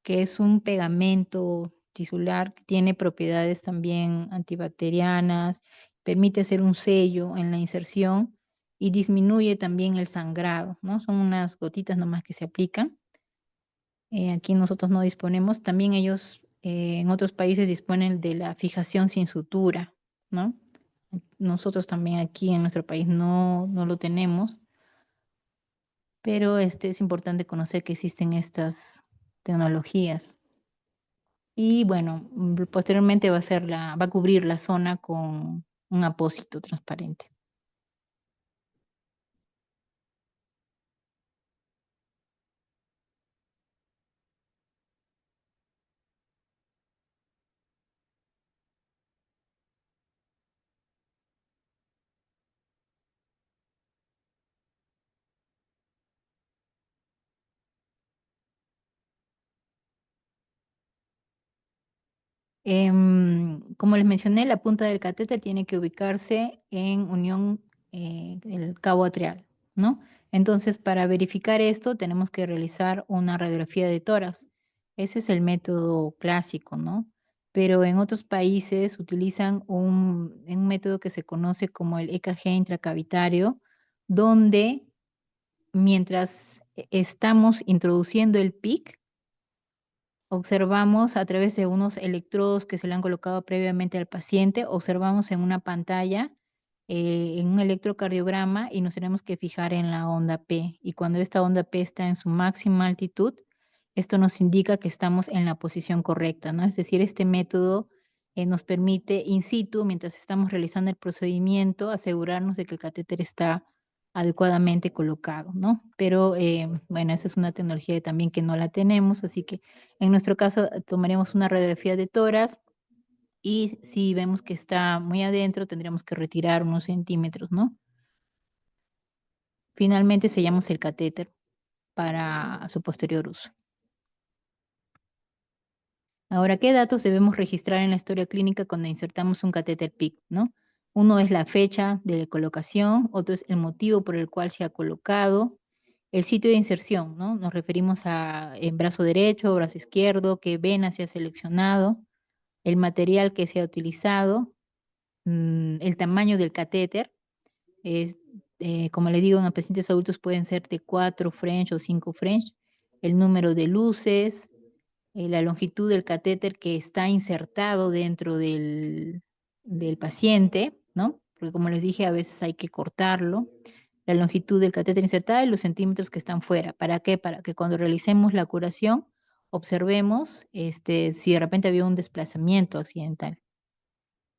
que es un pegamento tisular que tiene propiedades también antibacterianas, permite hacer un sello en la inserción y disminuye también el sangrado, ¿no? Son unas gotitas nomás que se aplican. Aquí nosotros no disponemos, también ellos en otros países disponen de la fijación sin sutura, ¿no? Nosotros también aquí en nuestro país no lo tenemos, pero es importante conocer que existen estas tecnologías. Y bueno, posteriormente va a cubrir la zona con un apósito transparente. Como les mencioné, la punta del catéter tiene que ubicarse en unión del cabo atrial, ¿no? Entonces, para verificar esto, tenemos que realizar una radiografía de tórax. Ese es el método clásico, ¿no? Pero en otros países utilizan un método que se conoce como el EKG intracavitario, donde mientras estamos introduciendo el PIC, observamos a través de unos electrodos que se le han colocado previamente al paciente, observamos en una pantalla, en un electrocardiograma y nos tenemos que fijar en la onda P. Y cuando esta onda P está en su máxima altitud, esto nos indica que estamos en la posición correcta, ¿no? Es decir, este método nos permite in situ, mientras estamos realizando el procedimiento, asegurarnos de que el catéter está adecuadamente colocado, ¿no? Pero bueno, esa es una tecnología también que no la tenemos, así que en nuestro caso tomaremos una radiografía de tórax y si vemos que está muy adentro, tendríamos que retirar unos centímetros, ¿no? Finalmente sellamos el catéter para su posterior uso. Ahora, ¿qué datos debemos registrar en la historia clínica cuando insertamos un catéter PICC, ¿no? Uno es la fecha de colocación, otro es el motivo por el cual se ha colocado, el sitio de inserción, ¿no? Nos referimos a en brazo derecho, brazo izquierdo, qué vena se ha seleccionado, el material que se ha utilizado, el tamaño del catéter, es, como le digo, en los pacientes adultos pueden ser de 4 French o 5 French, el número de luces, la longitud del catéter que está insertado dentro del paciente, ¿no? Porque como les dije, a veces hay que cortarlo. La longitud del catéter insertado y los centímetros que están fuera. ¿Para qué? Para que cuando realicemos la curación observemos si de repente había un desplazamiento accidental.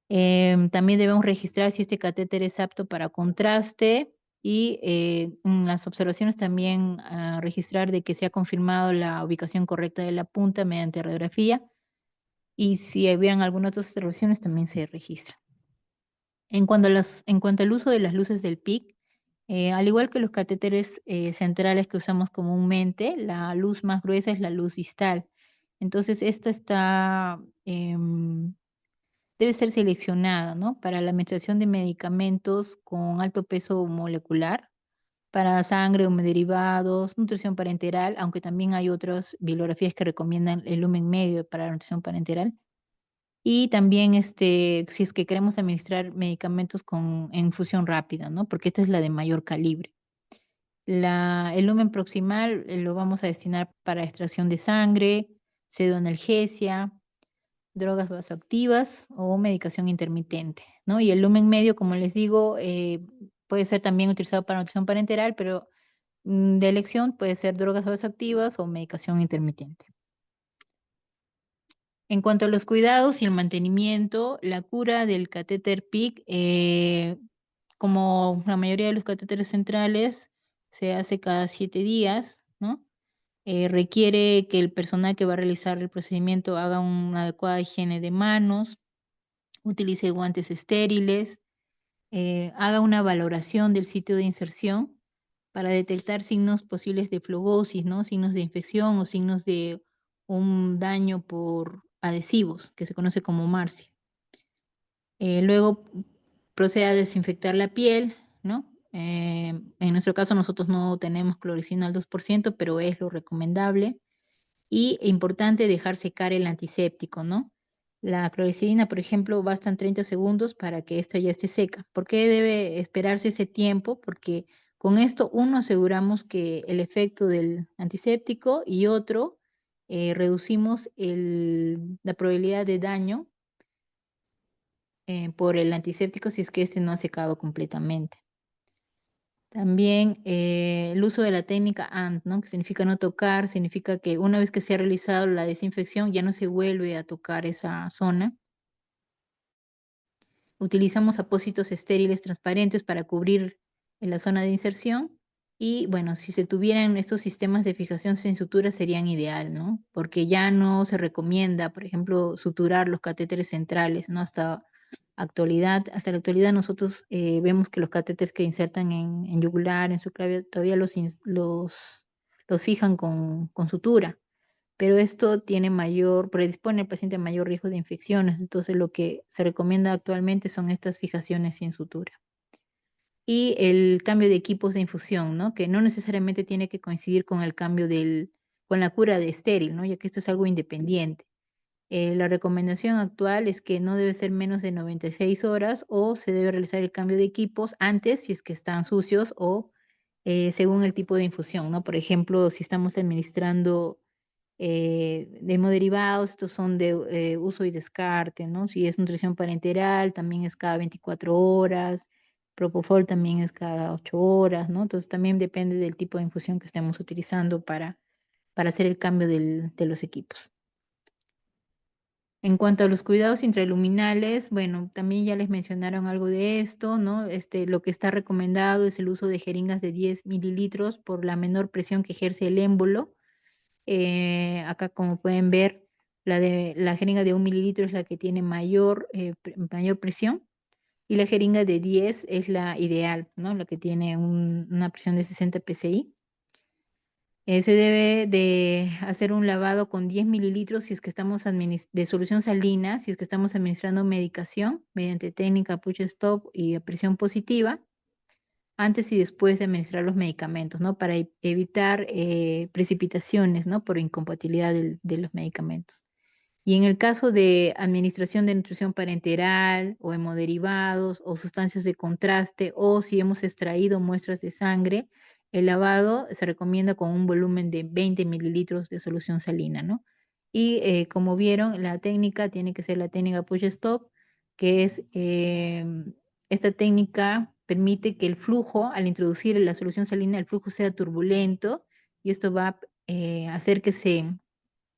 También debemos registrar si este catéter es apto para contraste y en las observaciones también registrar de que se ha confirmado la ubicación correcta de la punta mediante radiografía y si hubieran algunas otras observaciones también se registra. En cuanto al uso de las luces del PIC, al igual que los catéteres centrales que usamos comúnmente, la luz más gruesa es la luz distal. Entonces, esta debe ser seleccionada, ¿no? Para la administración de medicamentos con alto peso molecular, para sangre, derivados, nutrición parenteral, aunque también hay otras bibliografías que recomiendan el lumen medio para la nutrición parenteral. Y también si es que queremos administrar medicamentos en infusión rápida, ¿no? Porque esta es la de mayor calibre. El lumen proximal lo vamos a destinar para extracción de sangre, pseudoanalgesia, drogas vasoactivas o medicación intermitente, ¿no? Y el lumen medio, como les digo, puede ser también utilizado para nutrición parenteral, pero de elección puede ser drogas vasoactivas o medicación intermitente. En cuanto a los cuidados y el mantenimiento, la cura del catéter PIC, como la mayoría de los catéteres centrales, se hace cada 7 días, ¿no? Requiere que el personal que va a realizar el procedimiento haga una adecuada higiene de manos, utilice guantes estériles, haga una valoración del sitio de inserción para detectar signos posibles de flogosis, ¿no? Signos de infección o signos de un daño por adhesivos, que se conoce como MARSI. Luego procede a desinfectar la piel, ¿no? En nuestro caso nosotros no tenemos cloricina al 2%, pero es lo recomendable. Y importante dejar secar el antiséptico, ¿no? La cloricina, por ejemplo, bastan 30 segundos para que esto ya esté seca. ¿Por qué debe esperarse ese tiempo? Porque con esto, uno, aseguramos que el efecto del antiséptico y otro, reducimos la probabilidad de daño por el antiséptico si es que este no ha secado completamente. También el uso de la técnica AND, ¿no? Que significa no tocar, significa que una vez que se ha realizado la desinfección ya no se vuelve a tocar esa zona. Utilizamos apósitos estériles transparentes para cubrir en la zona de inserción y bueno, si se tuvieran estos sistemas de fijación sin sutura serían ideal, ¿no? Porque ya no se recomienda, por ejemplo, suturar los catéteres centrales, ¿no? Hasta la actualidad nosotros vemos que los catéteres que insertan en yugular, en subclavio, todavía los fijan con sutura, pero esto predispone al paciente a mayor riesgo de infecciones, entonces lo que se recomienda actualmente son estas fijaciones sin sutura. Y el cambio de equipos de infusión, ¿no? Que no necesariamente tiene que coincidir con el cambio con la cura de estéril, ¿no? Ya que esto es algo independiente. La recomendación actual es que no debe ser menos de 96 horas o se debe realizar el cambio de equipos antes si es que están sucios o según el tipo de infusión, ¿no? Por ejemplo, si estamos administrando hemoderivados, estos son de uso y descarte, ¿no? Si es nutrición parenteral, también es cada 24 horas, Propofol también es cada 8 horas, ¿no? Entonces también depende del tipo de infusión que estemos utilizando para hacer el cambio de los equipos. En cuanto a los cuidados intraluminales, bueno, también ya les mencionaron algo de esto, ¿no? Lo que está recomendado es el uso de jeringas de 10 mililitros por la menor presión que ejerce el émbolo. Acá, como pueden ver, la jeringa de 1 mililitro es la que tiene mayor presión y la jeringa de 10 es la ideal, ¿no? La que tiene una presión de 60 psi. Se debe de hacer un lavado con 10 mililitros si es que estamos de solución salina, si es que estamos administrando medicación mediante técnica push stop y a presión positiva, antes y después de administrar los medicamentos, ¿no? Para evitar precipitaciones, ¿no? Por incompatibilidad de los medicamentos. Y en el caso de administración de nutrición parenteral o hemoderivados o sustancias de contraste o si hemos extraído muestras de sangre, el lavado se recomienda con un volumen de 20 mililitros de solución salina, ¿no? Y como vieron, la técnica tiene que ser la técnica push stop, que es esta técnica permite que el flujo, al introducir la solución salina, el flujo sea turbulento y esto va a hacer que se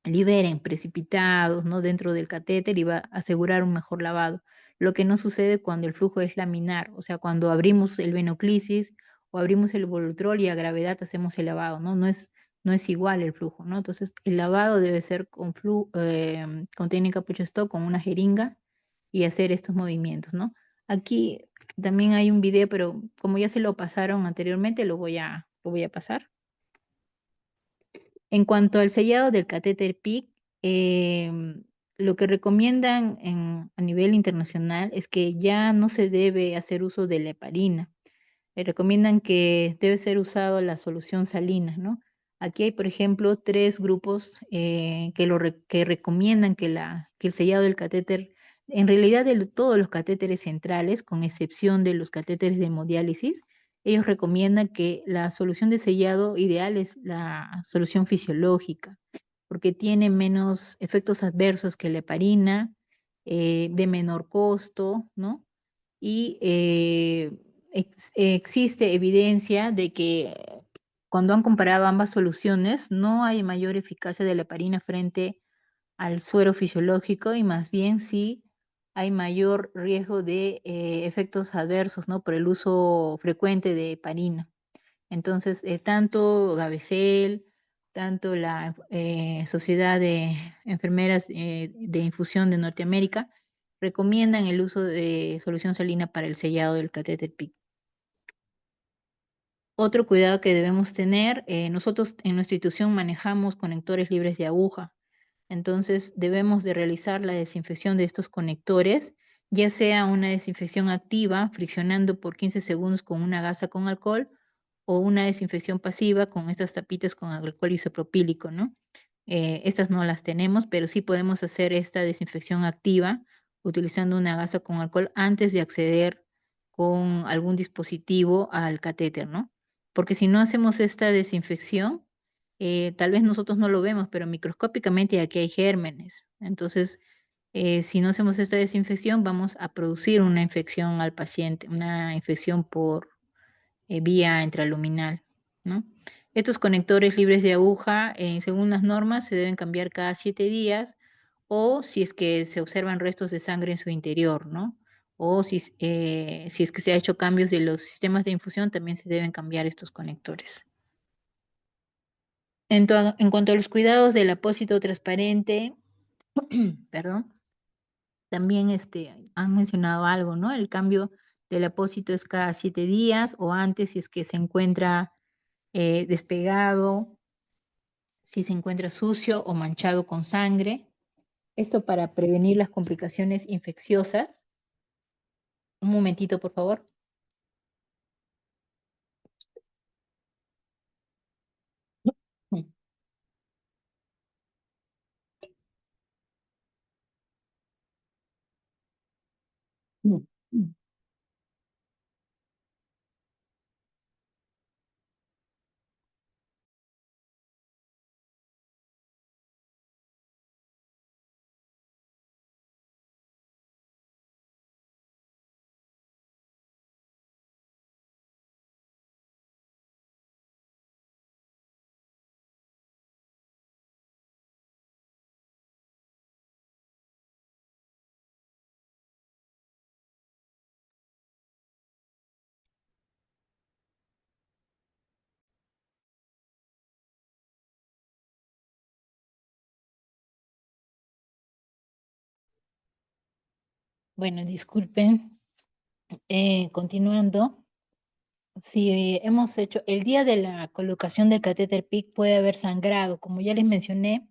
liberen precipitados, ¿no? Dentro del catéter y va a asegurar un mejor lavado. Lo que no sucede cuando el flujo es laminar, o sea, cuando abrimos el venoclisis o abrimos el volutrol y a gravedad hacemos el lavado, ¿no? No es igual el flujo, ¿no? Entonces, el lavado debe ser con técnica push stop, con una jeringa y hacer estos movimientos, ¿no? Aquí también hay un video, pero como ya se lo pasaron anteriormente, lo voy a pasar. En cuanto al sellado del catéter PIC, lo que recomiendan a nivel internacional es que ya no se debe hacer uso de la heparina. Recomiendan que debe ser usado la solución salina, ¿no? Aquí hay, por ejemplo, 3 grupos que recomiendan que el sellado del catéter, en realidad de todos los catéteres centrales, con excepción de los catéteres de hemodiálisis, ellos recomiendan que la solución de sellado ideal es la solución fisiológica, porque tiene menos efectos adversos que la heparina, de menor costo, ¿no? Y existe evidencia de que cuando han comparado ambas soluciones, no hay mayor eficacia de la heparina frente al suero fisiológico y más bien sí hay mayor riesgo de efectos adversos, ¿no? Por el uso frecuente de heparina. Entonces, tanto Gabecel, tanto la Sociedad de Enfermeras de Infusión de Norteamérica recomiendan el uso de solución salina para el sellado del catéter PIC. Otro cuidado que debemos tener, nosotros en nuestra institución manejamos conectores libres de aguja, entonces debemos de realizar la desinfección de estos conectores, ya sea una desinfección activa, friccionando por 15 segundos con una gasa con alcohol, o una desinfección pasiva con estas tapitas con alcohol isopropílico, ¿no? Estas no las tenemos, pero sí podemos hacer esta desinfección activa utilizando una gasa con alcohol antes de acceder con algún dispositivo al catéter, ¿no? Porque si no hacemos esta desinfección, tal vez nosotros no lo vemos, pero microscópicamente aquí hay gérmenes. Entonces, si no hacemos esta desinfección, vamos a producir una infección al paciente, una infección por vía intraluminal, ¿no? Estos conectores libres de aguja, según las normas, se deben cambiar cada 7 días o si es que se observan restos de sangre en su interior, ¿no? O si es que se ha hecho cambios de los sistemas de infusión, también se deben cambiar estos conectores. En cuanto a los cuidados del apósito transparente, perdón, también han mencionado algo, ¿no? El cambio del apósito es cada 7 días o antes si es que se encuentra despegado, si se encuentra sucio o manchado con sangre. Esto para prevenir las complicaciones infecciosas. Un momentito, por favor. Bueno, disculpen, continuando, si hemos hecho el día de la colocación del catéter PIC puede haber sangrado, como ya les mencioné,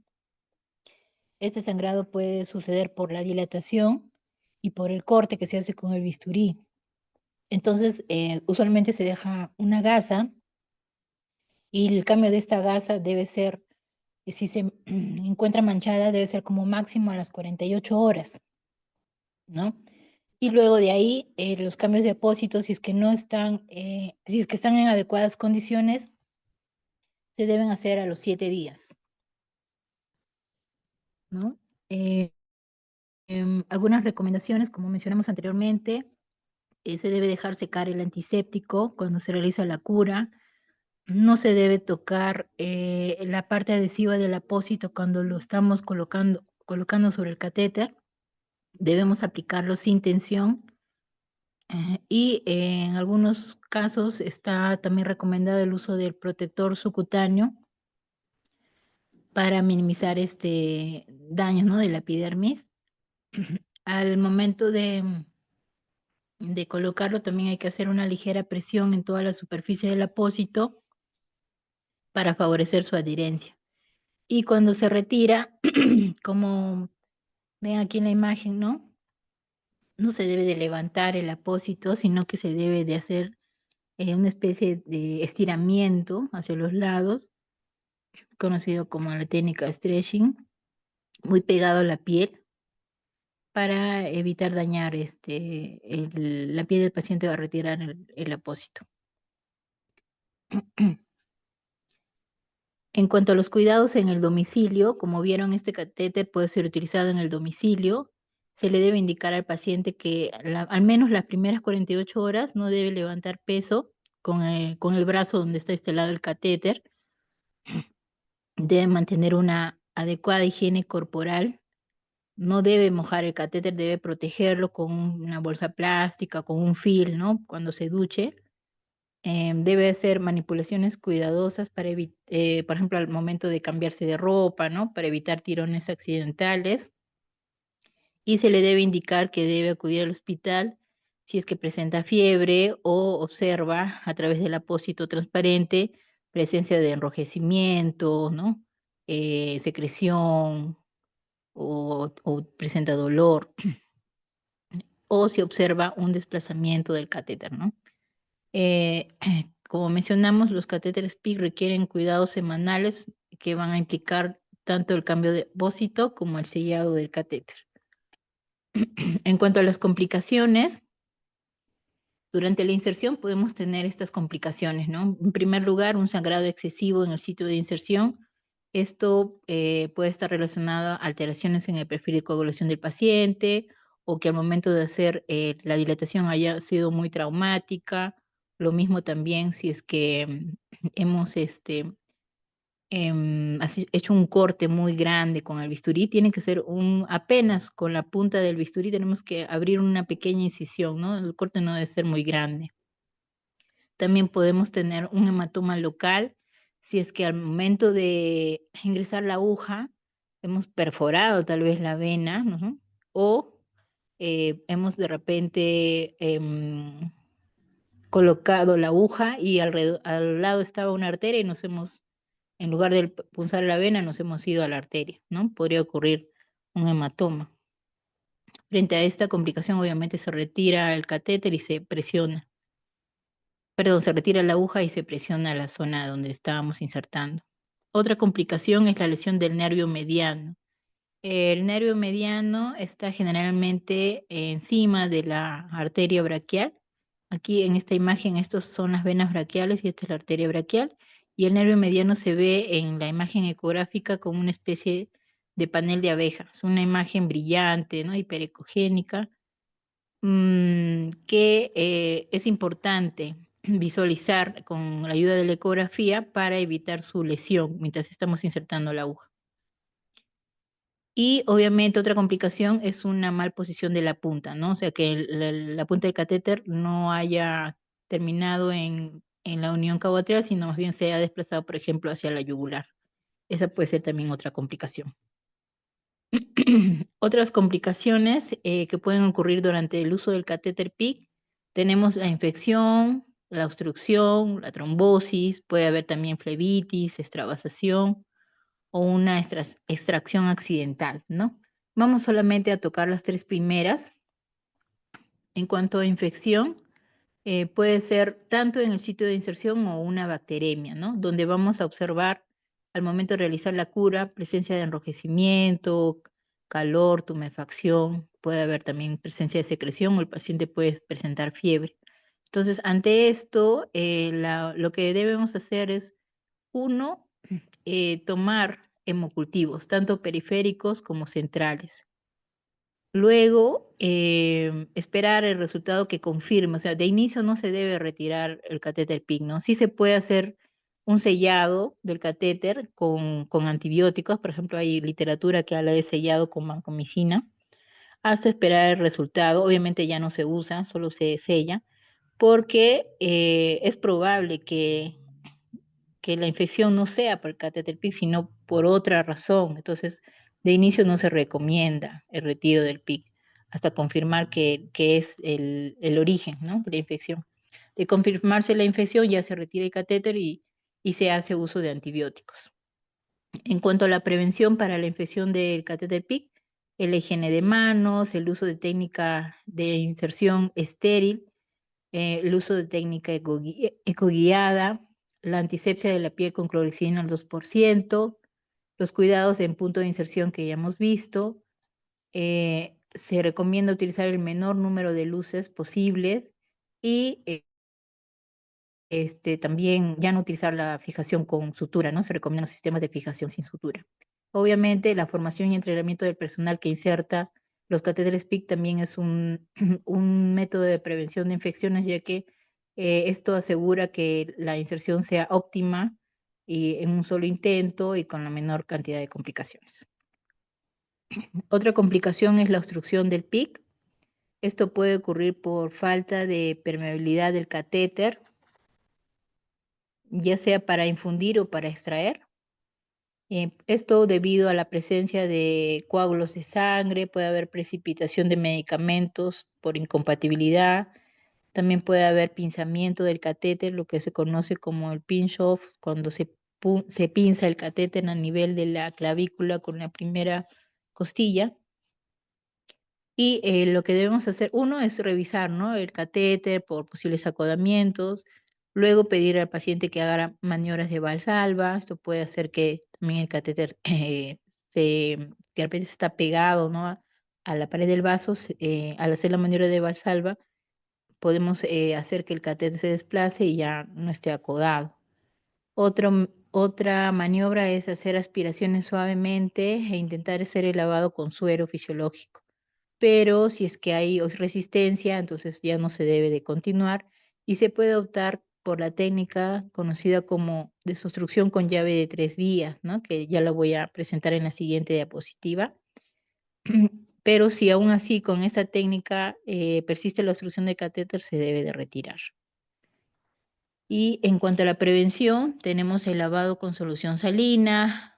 este sangrado puede suceder por la dilatación y por el corte que se hace con el bisturí. Entonces, usualmente se deja una gasa y el cambio de esta gasa debe ser, si se encuentra manchada, debe ser como máximo a las 48 horas, ¿no? Y luego de ahí, los cambios de apósito, si es que no están, si es que están en adecuadas condiciones, se deben hacer a los 7 días, ¿no? Eh, algunas recomendaciones, como mencionamos anteriormente, se debe dejar secar el antiséptico cuando se realiza la cura. No se debe tocar la parte adhesiva del apósito cuando lo estamos colocando sobre el catéter. Debemos aplicarlo sin tensión. Y en algunos casos está también recomendado el uso del protector subcutáneo para minimizar daños, ¿no?, de la epidermis. Al momento de colocarlo también hay que hacer una ligera presión en toda la superficie del apósito para favorecer su adherencia. Y cuando se retira, como ven aquí en la imagen, ¿no? No se debe de levantar el apósito, sino que se debe de hacer una especie de estiramiento hacia los lados, conocido como la técnica stretching, muy pegado a la piel para evitar dañar la piel del paciente va a retirar el apósito. En cuanto a los cuidados en el domicilio, como vieron, este catéter puede ser utilizado en el domicilio. Se le debe indicar al paciente que al menos las primeras 48 horas no debe levantar peso con el brazo donde está instalado el catéter. Debe mantener una adecuada higiene corporal. No debe mojar el catéter, debe protegerlo con una bolsa plástica, con un film, ¿no? Cuando se duche. Debe hacer manipulaciones cuidadosas para por ejemplo, al momento de cambiarse de ropa, ¿no? Para evitar tirones accidentales. Y se le debe indicar que debe acudir al hospital si es que presenta fiebre o observa a través del apósito transparente presencia de enrojecimiento, ¿no? Secreción o presenta dolor, o si observa un desplazamiento del catéter, ¿no? Eh, como mencionamos, los catéteres PIC requieren cuidados semanales que van a implicar tanto el cambio de apósito como el sellado del catéter. En cuanto a las complicaciones, durante la inserción podemos tener estas complicaciones, ¿no? En primer lugar, un sangrado excesivo en el sitio de inserción. Esto puede estar relacionado a alteraciones en el perfil de coagulación del paciente o que al momento de hacer la dilatación haya sido muy traumática. Lo mismo también si es que hemos hecho un corte muy grande con el bisturí, tiene que ser apenas con la punta del bisturí tenemos que abrir una pequeña incisión, ¿no? El corte no debe ser muy grande. También podemos tener un hematoma local si es que al momento de ingresar la aguja hemos perforado tal vez la vena, ¿no? O hemos de repente colocado la aguja y al lado estaba una arteria y en lugar de punzar la vena, nos hemos ido a la arteria, ¿no? Podría ocurrir un hematoma. Frente a esta complicación, obviamente se retira el catéter y se presiona. Perdón, se retira la aguja y se presiona la zona donde estábamos insertando. Otra complicación es la lesión del nervio mediano. El nervio mediano está generalmente encima de la arteria braquial. Aquí en esta imagen, estas son las venas braquiales y esta es la arteria braquial. Y el nervio mediano se ve en la imagen ecográfica como una especie de panel de abeja. Es una imagen brillante, ¿no? Hiperecogénica, que es importante visualizar con la ayuda de la ecografía para evitar su lesión mientras estamos insertando la aguja. Y obviamente otra complicación es una mal posición de la punta, ¿no? O sea, que la punta del catéter no haya terminado en la unión cabo-atrial, sino más bien se haya desplazado, por ejemplo, hacia la yugular. Esa puede ser también otra complicación. Otras complicaciones que pueden ocurrir durante el uso del catéter PIC, tenemos la infección, la obstrucción, la trombosis, puede haber también flebitis, extravasación o una extracción accidental, ¿no? Vamos solamente a tocar las tres primeras. En cuanto a infección, puede ser tanto en el sitio de inserción o una bacteremia, ¿no? Donde vamos a observar al momento de realizar la cura presencia de enrojecimiento, calor, tumefacción, puede haber también presencia de secreción o el paciente puede presentar fiebre. Entonces, ante esto, lo que debemos hacer es, uno, tomar hemocultivos, tanto periféricos como centrales. Luego, esperar el resultado que confirme, o sea, de inicio no se debe retirar el catéter PIC, ¿no? Sí se puede hacer un sellado del catéter con antibióticos, por ejemplo, hay literatura que habla de sellado con vancomicina, hasta esperar el resultado. Obviamente ya no se usa, solo se sella, porque es probable que la infección no sea por el catéter PIC, sino por otra razón. Entonces, de inicio no se recomienda el retiro del PIC hasta confirmar que es el origen, ¿no?, de la infección. De confirmarse la infección, ya se retira el catéter y se hace uso de antibióticos. En cuanto a la prevención para la infección del catéter PIC, la higiene de manos, el uso de técnica de inserción estéril, el uso de técnica ecoguiada, la antisepsia de la piel con clorexidina al 2%, los cuidados en punto de inserción que ya hemos visto. Se recomienda utilizar el menor número de luces posibles y también ya no utilizar la fijación con sutura, ¿no? Se recomiendan los sistemas de fijación sin sutura. Obviamente, la formación y entrenamiento del personal que inserta los catéteres PIC también es un, un método de prevención de infecciones, ya que esto asegura que la inserción sea óptima y en un solo intento y con la menor cantidad de complicaciones. Otra complicación es la obstrucción del PIC. Esto puede ocurrir por falta de permeabilidad del catéter, ya sea para infundir o para extraer. Esto debido a la presencia de coágulos de sangre, puede haber precipitación de medicamentos por incompatibilidad, también puede haber pinzamiento del catéter, lo que se conoce como el pinch off, cuando se pinza el catéter a nivel de la clavícula con la primera costilla. Y lo que debemos hacer, uno es revisar, ¿no?, el catéter por posibles acodamientos, luego pedir al paciente que haga maniobras de Valsalva. Esto puede hacer que también el catéter de repente está pegado, ¿no?, a la pared del vaso. Al hacer la maniobra de Valsalva, podemos hacer que el catéter se desplace y ya no esté acodado. Otra maniobra es hacer aspiraciones suavemente e intentar hacer el lavado con suero fisiológico. Pero si es que hay resistencia, entonces ya no se debe de continuar y se puede optar por la técnica conocida como desobstrucción con llave de 3 vías, ¿no?, que ya la voy a presentar en la siguiente diapositiva. Pero si aún así con esta técnica persiste la obstrucción del catéter, se debe de retirar. Y en cuanto a la prevención, tenemos el lavado con solución salina,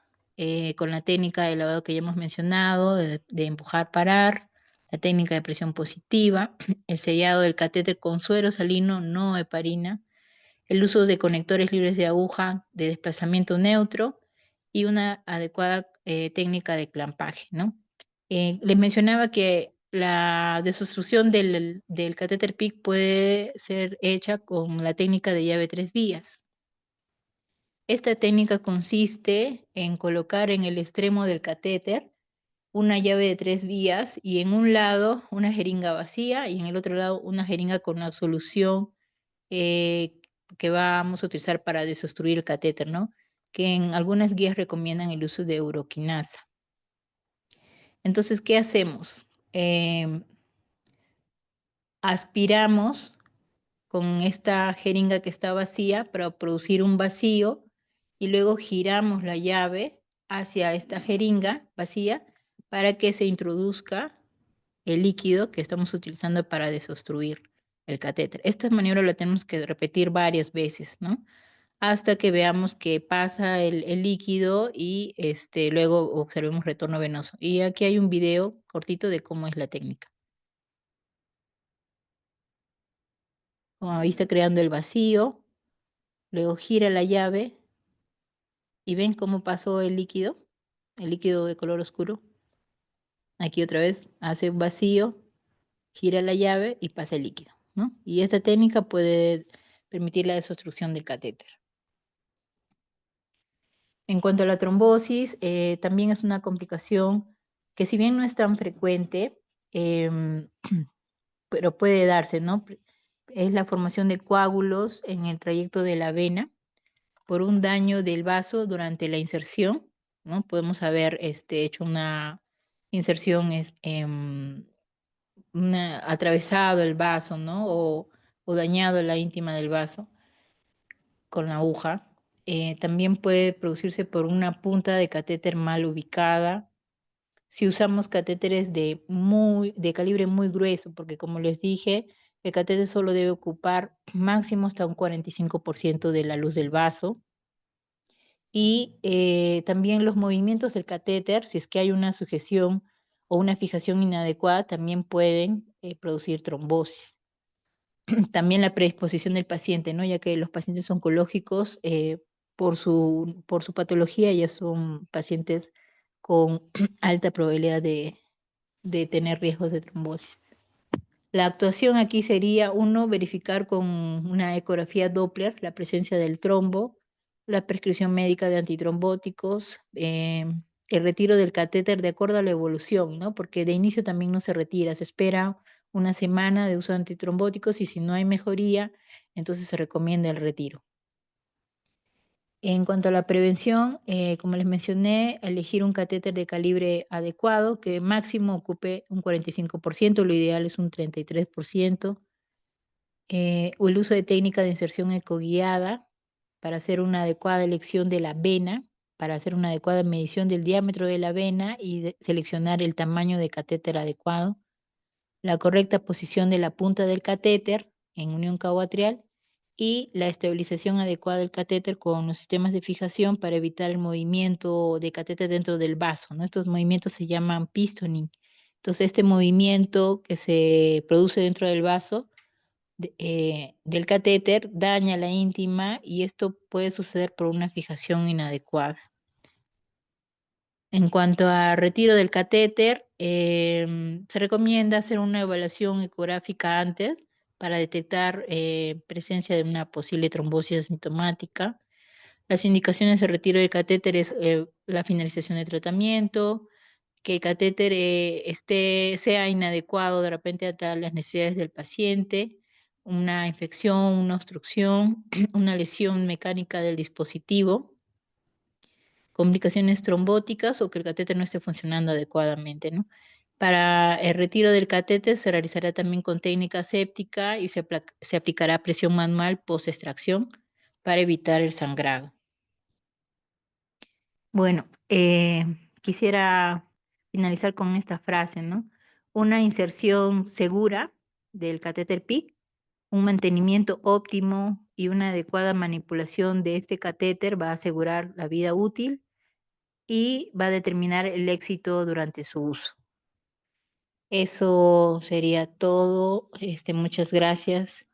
con la técnica de lavado que ya hemos mencionado, de empujar, parar, la técnica de presión positiva, el sellado del catéter con suero salino, no heparina, el uso de conectores libres de aguja de desplazamiento neutro y una adecuada técnica de clampaje, ¿no? Les mencionaba que la desobstrucción del catéter PIC puede ser hecha con la técnica de llave 3 vías. Esta técnica consiste en colocar en el extremo del catéter una llave de 3 vías y en un lado una jeringa vacía y en el otro lado una jeringa con la solución eh, que vamos a utilizar para desobstruir el catéter, ¿no? Que en algunas guías recomiendan el uso de uroquinasa. Entonces, ¿qué hacemos? Aspiramos con esta jeringa que está vacía para producir un vacío y luego giramos la llave hacia esta jeringa vacía para que se introduzca el líquido que estamos utilizando para desobstruir el catéter. Esta maniobra la tenemos que repetir varias veces, ¿no?, hasta que veamos que pasa el líquido y luego observemos retorno venoso. Y aquí hay un video cortito de cómo es la técnica. Como ahí está creando el vacío, luego gira la llave y ven cómo pasó el líquido de color oscuro. Aquí otra vez hace un vacío, gira la llave y pasa el líquido, ¿no? Y esta técnica puede permitir la desobstrucción del catéter. En cuanto a la trombosis, también es una complicación que si bien no es tan frecuente, em, pero puede darse, ¿no? Es la formación de coágulos en el trayecto de la vena por un daño del vaso durante la inserción, ¿no? Podemos haber hecho una inserción, atravesado el vaso, ¿no? O dañado la íntima del vaso con la aguja. También puede producirse por una punta de catéter mal ubicada. Si usamos catéteres de calibre muy grueso, porque como les dije, el catéter solo debe ocupar máximo hasta un 45% de la luz del vaso. Y también los movimientos del catéter, si es que hay una sujeción o una fijación inadecuada, también pueden producir trombosis. También la predisposición del paciente, ¿no? Ya que los pacientes oncológicos, por su patología, ya son pacientes con alta probabilidad de tener riesgos de trombosis. La actuación aquí sería, uno, verificar con una ecografía Doppler la presencia del trombo, la prescripción médica de antitrombóticos, el retiro del catéter de acuerdo a la evolución, ¿no? Porque de inicio también no se retira, se espera una semana de uso de antitrombóticos y si no hay mejoría, entonces se recomienda el retiro. En cuanto a la prevención, como les mencioné, elegir un catéter de calibre adecuado que máximo ocupe un 45%, lo ideal es un 33%. O el uso de técnica de inserción ecoguiada para hacer una adecuada elección de la vena, para hacer una adecuada medición del diámetro de la vena y seleccionar el tamaño de catéter adecuado, la correcta posición de la punta del catéter en unión cabo-atrial y la estabilización adecuada del catéter con los sistemas de fijación para evitar el movimiento de catéter dentro del vaso, ¿no? Estos movimientos se llaman pistoning. Entonces, este movimiento que se produce dentro del vaso del catéter daña la íntima y esto puede suceder por una fijación inadecuada. En cuanto a retiro del catéter, se recomienda hacer una evaluación ecográfica antes para detectar presencia de una posible trombosis asintomática. Las indicaciones de retiro del catéter es la finalización de tratamiento, que el catéter sea inadecuado de repente a las necesidades del paciente, una infección, una obstrucción, una lesión mecánica del dispositivo, complicaciones trombóticas o que el catéter no esté funcionando adecuadamente, ¿no? Para el retiro del catéter se realizará también con técnica séptica y se aplicará presión manual post-extracción para evitar el sangrado. Bueno, quisiera finalizar con esta frase, ¿no? Una inserción segura del catéter PIC, un mantenimiento óptimo y una adecuada manipulación de este catéter va a asegurar la vida útil y va a determinar el éxito durante su uso. Eso sería todo. Muchas gracias.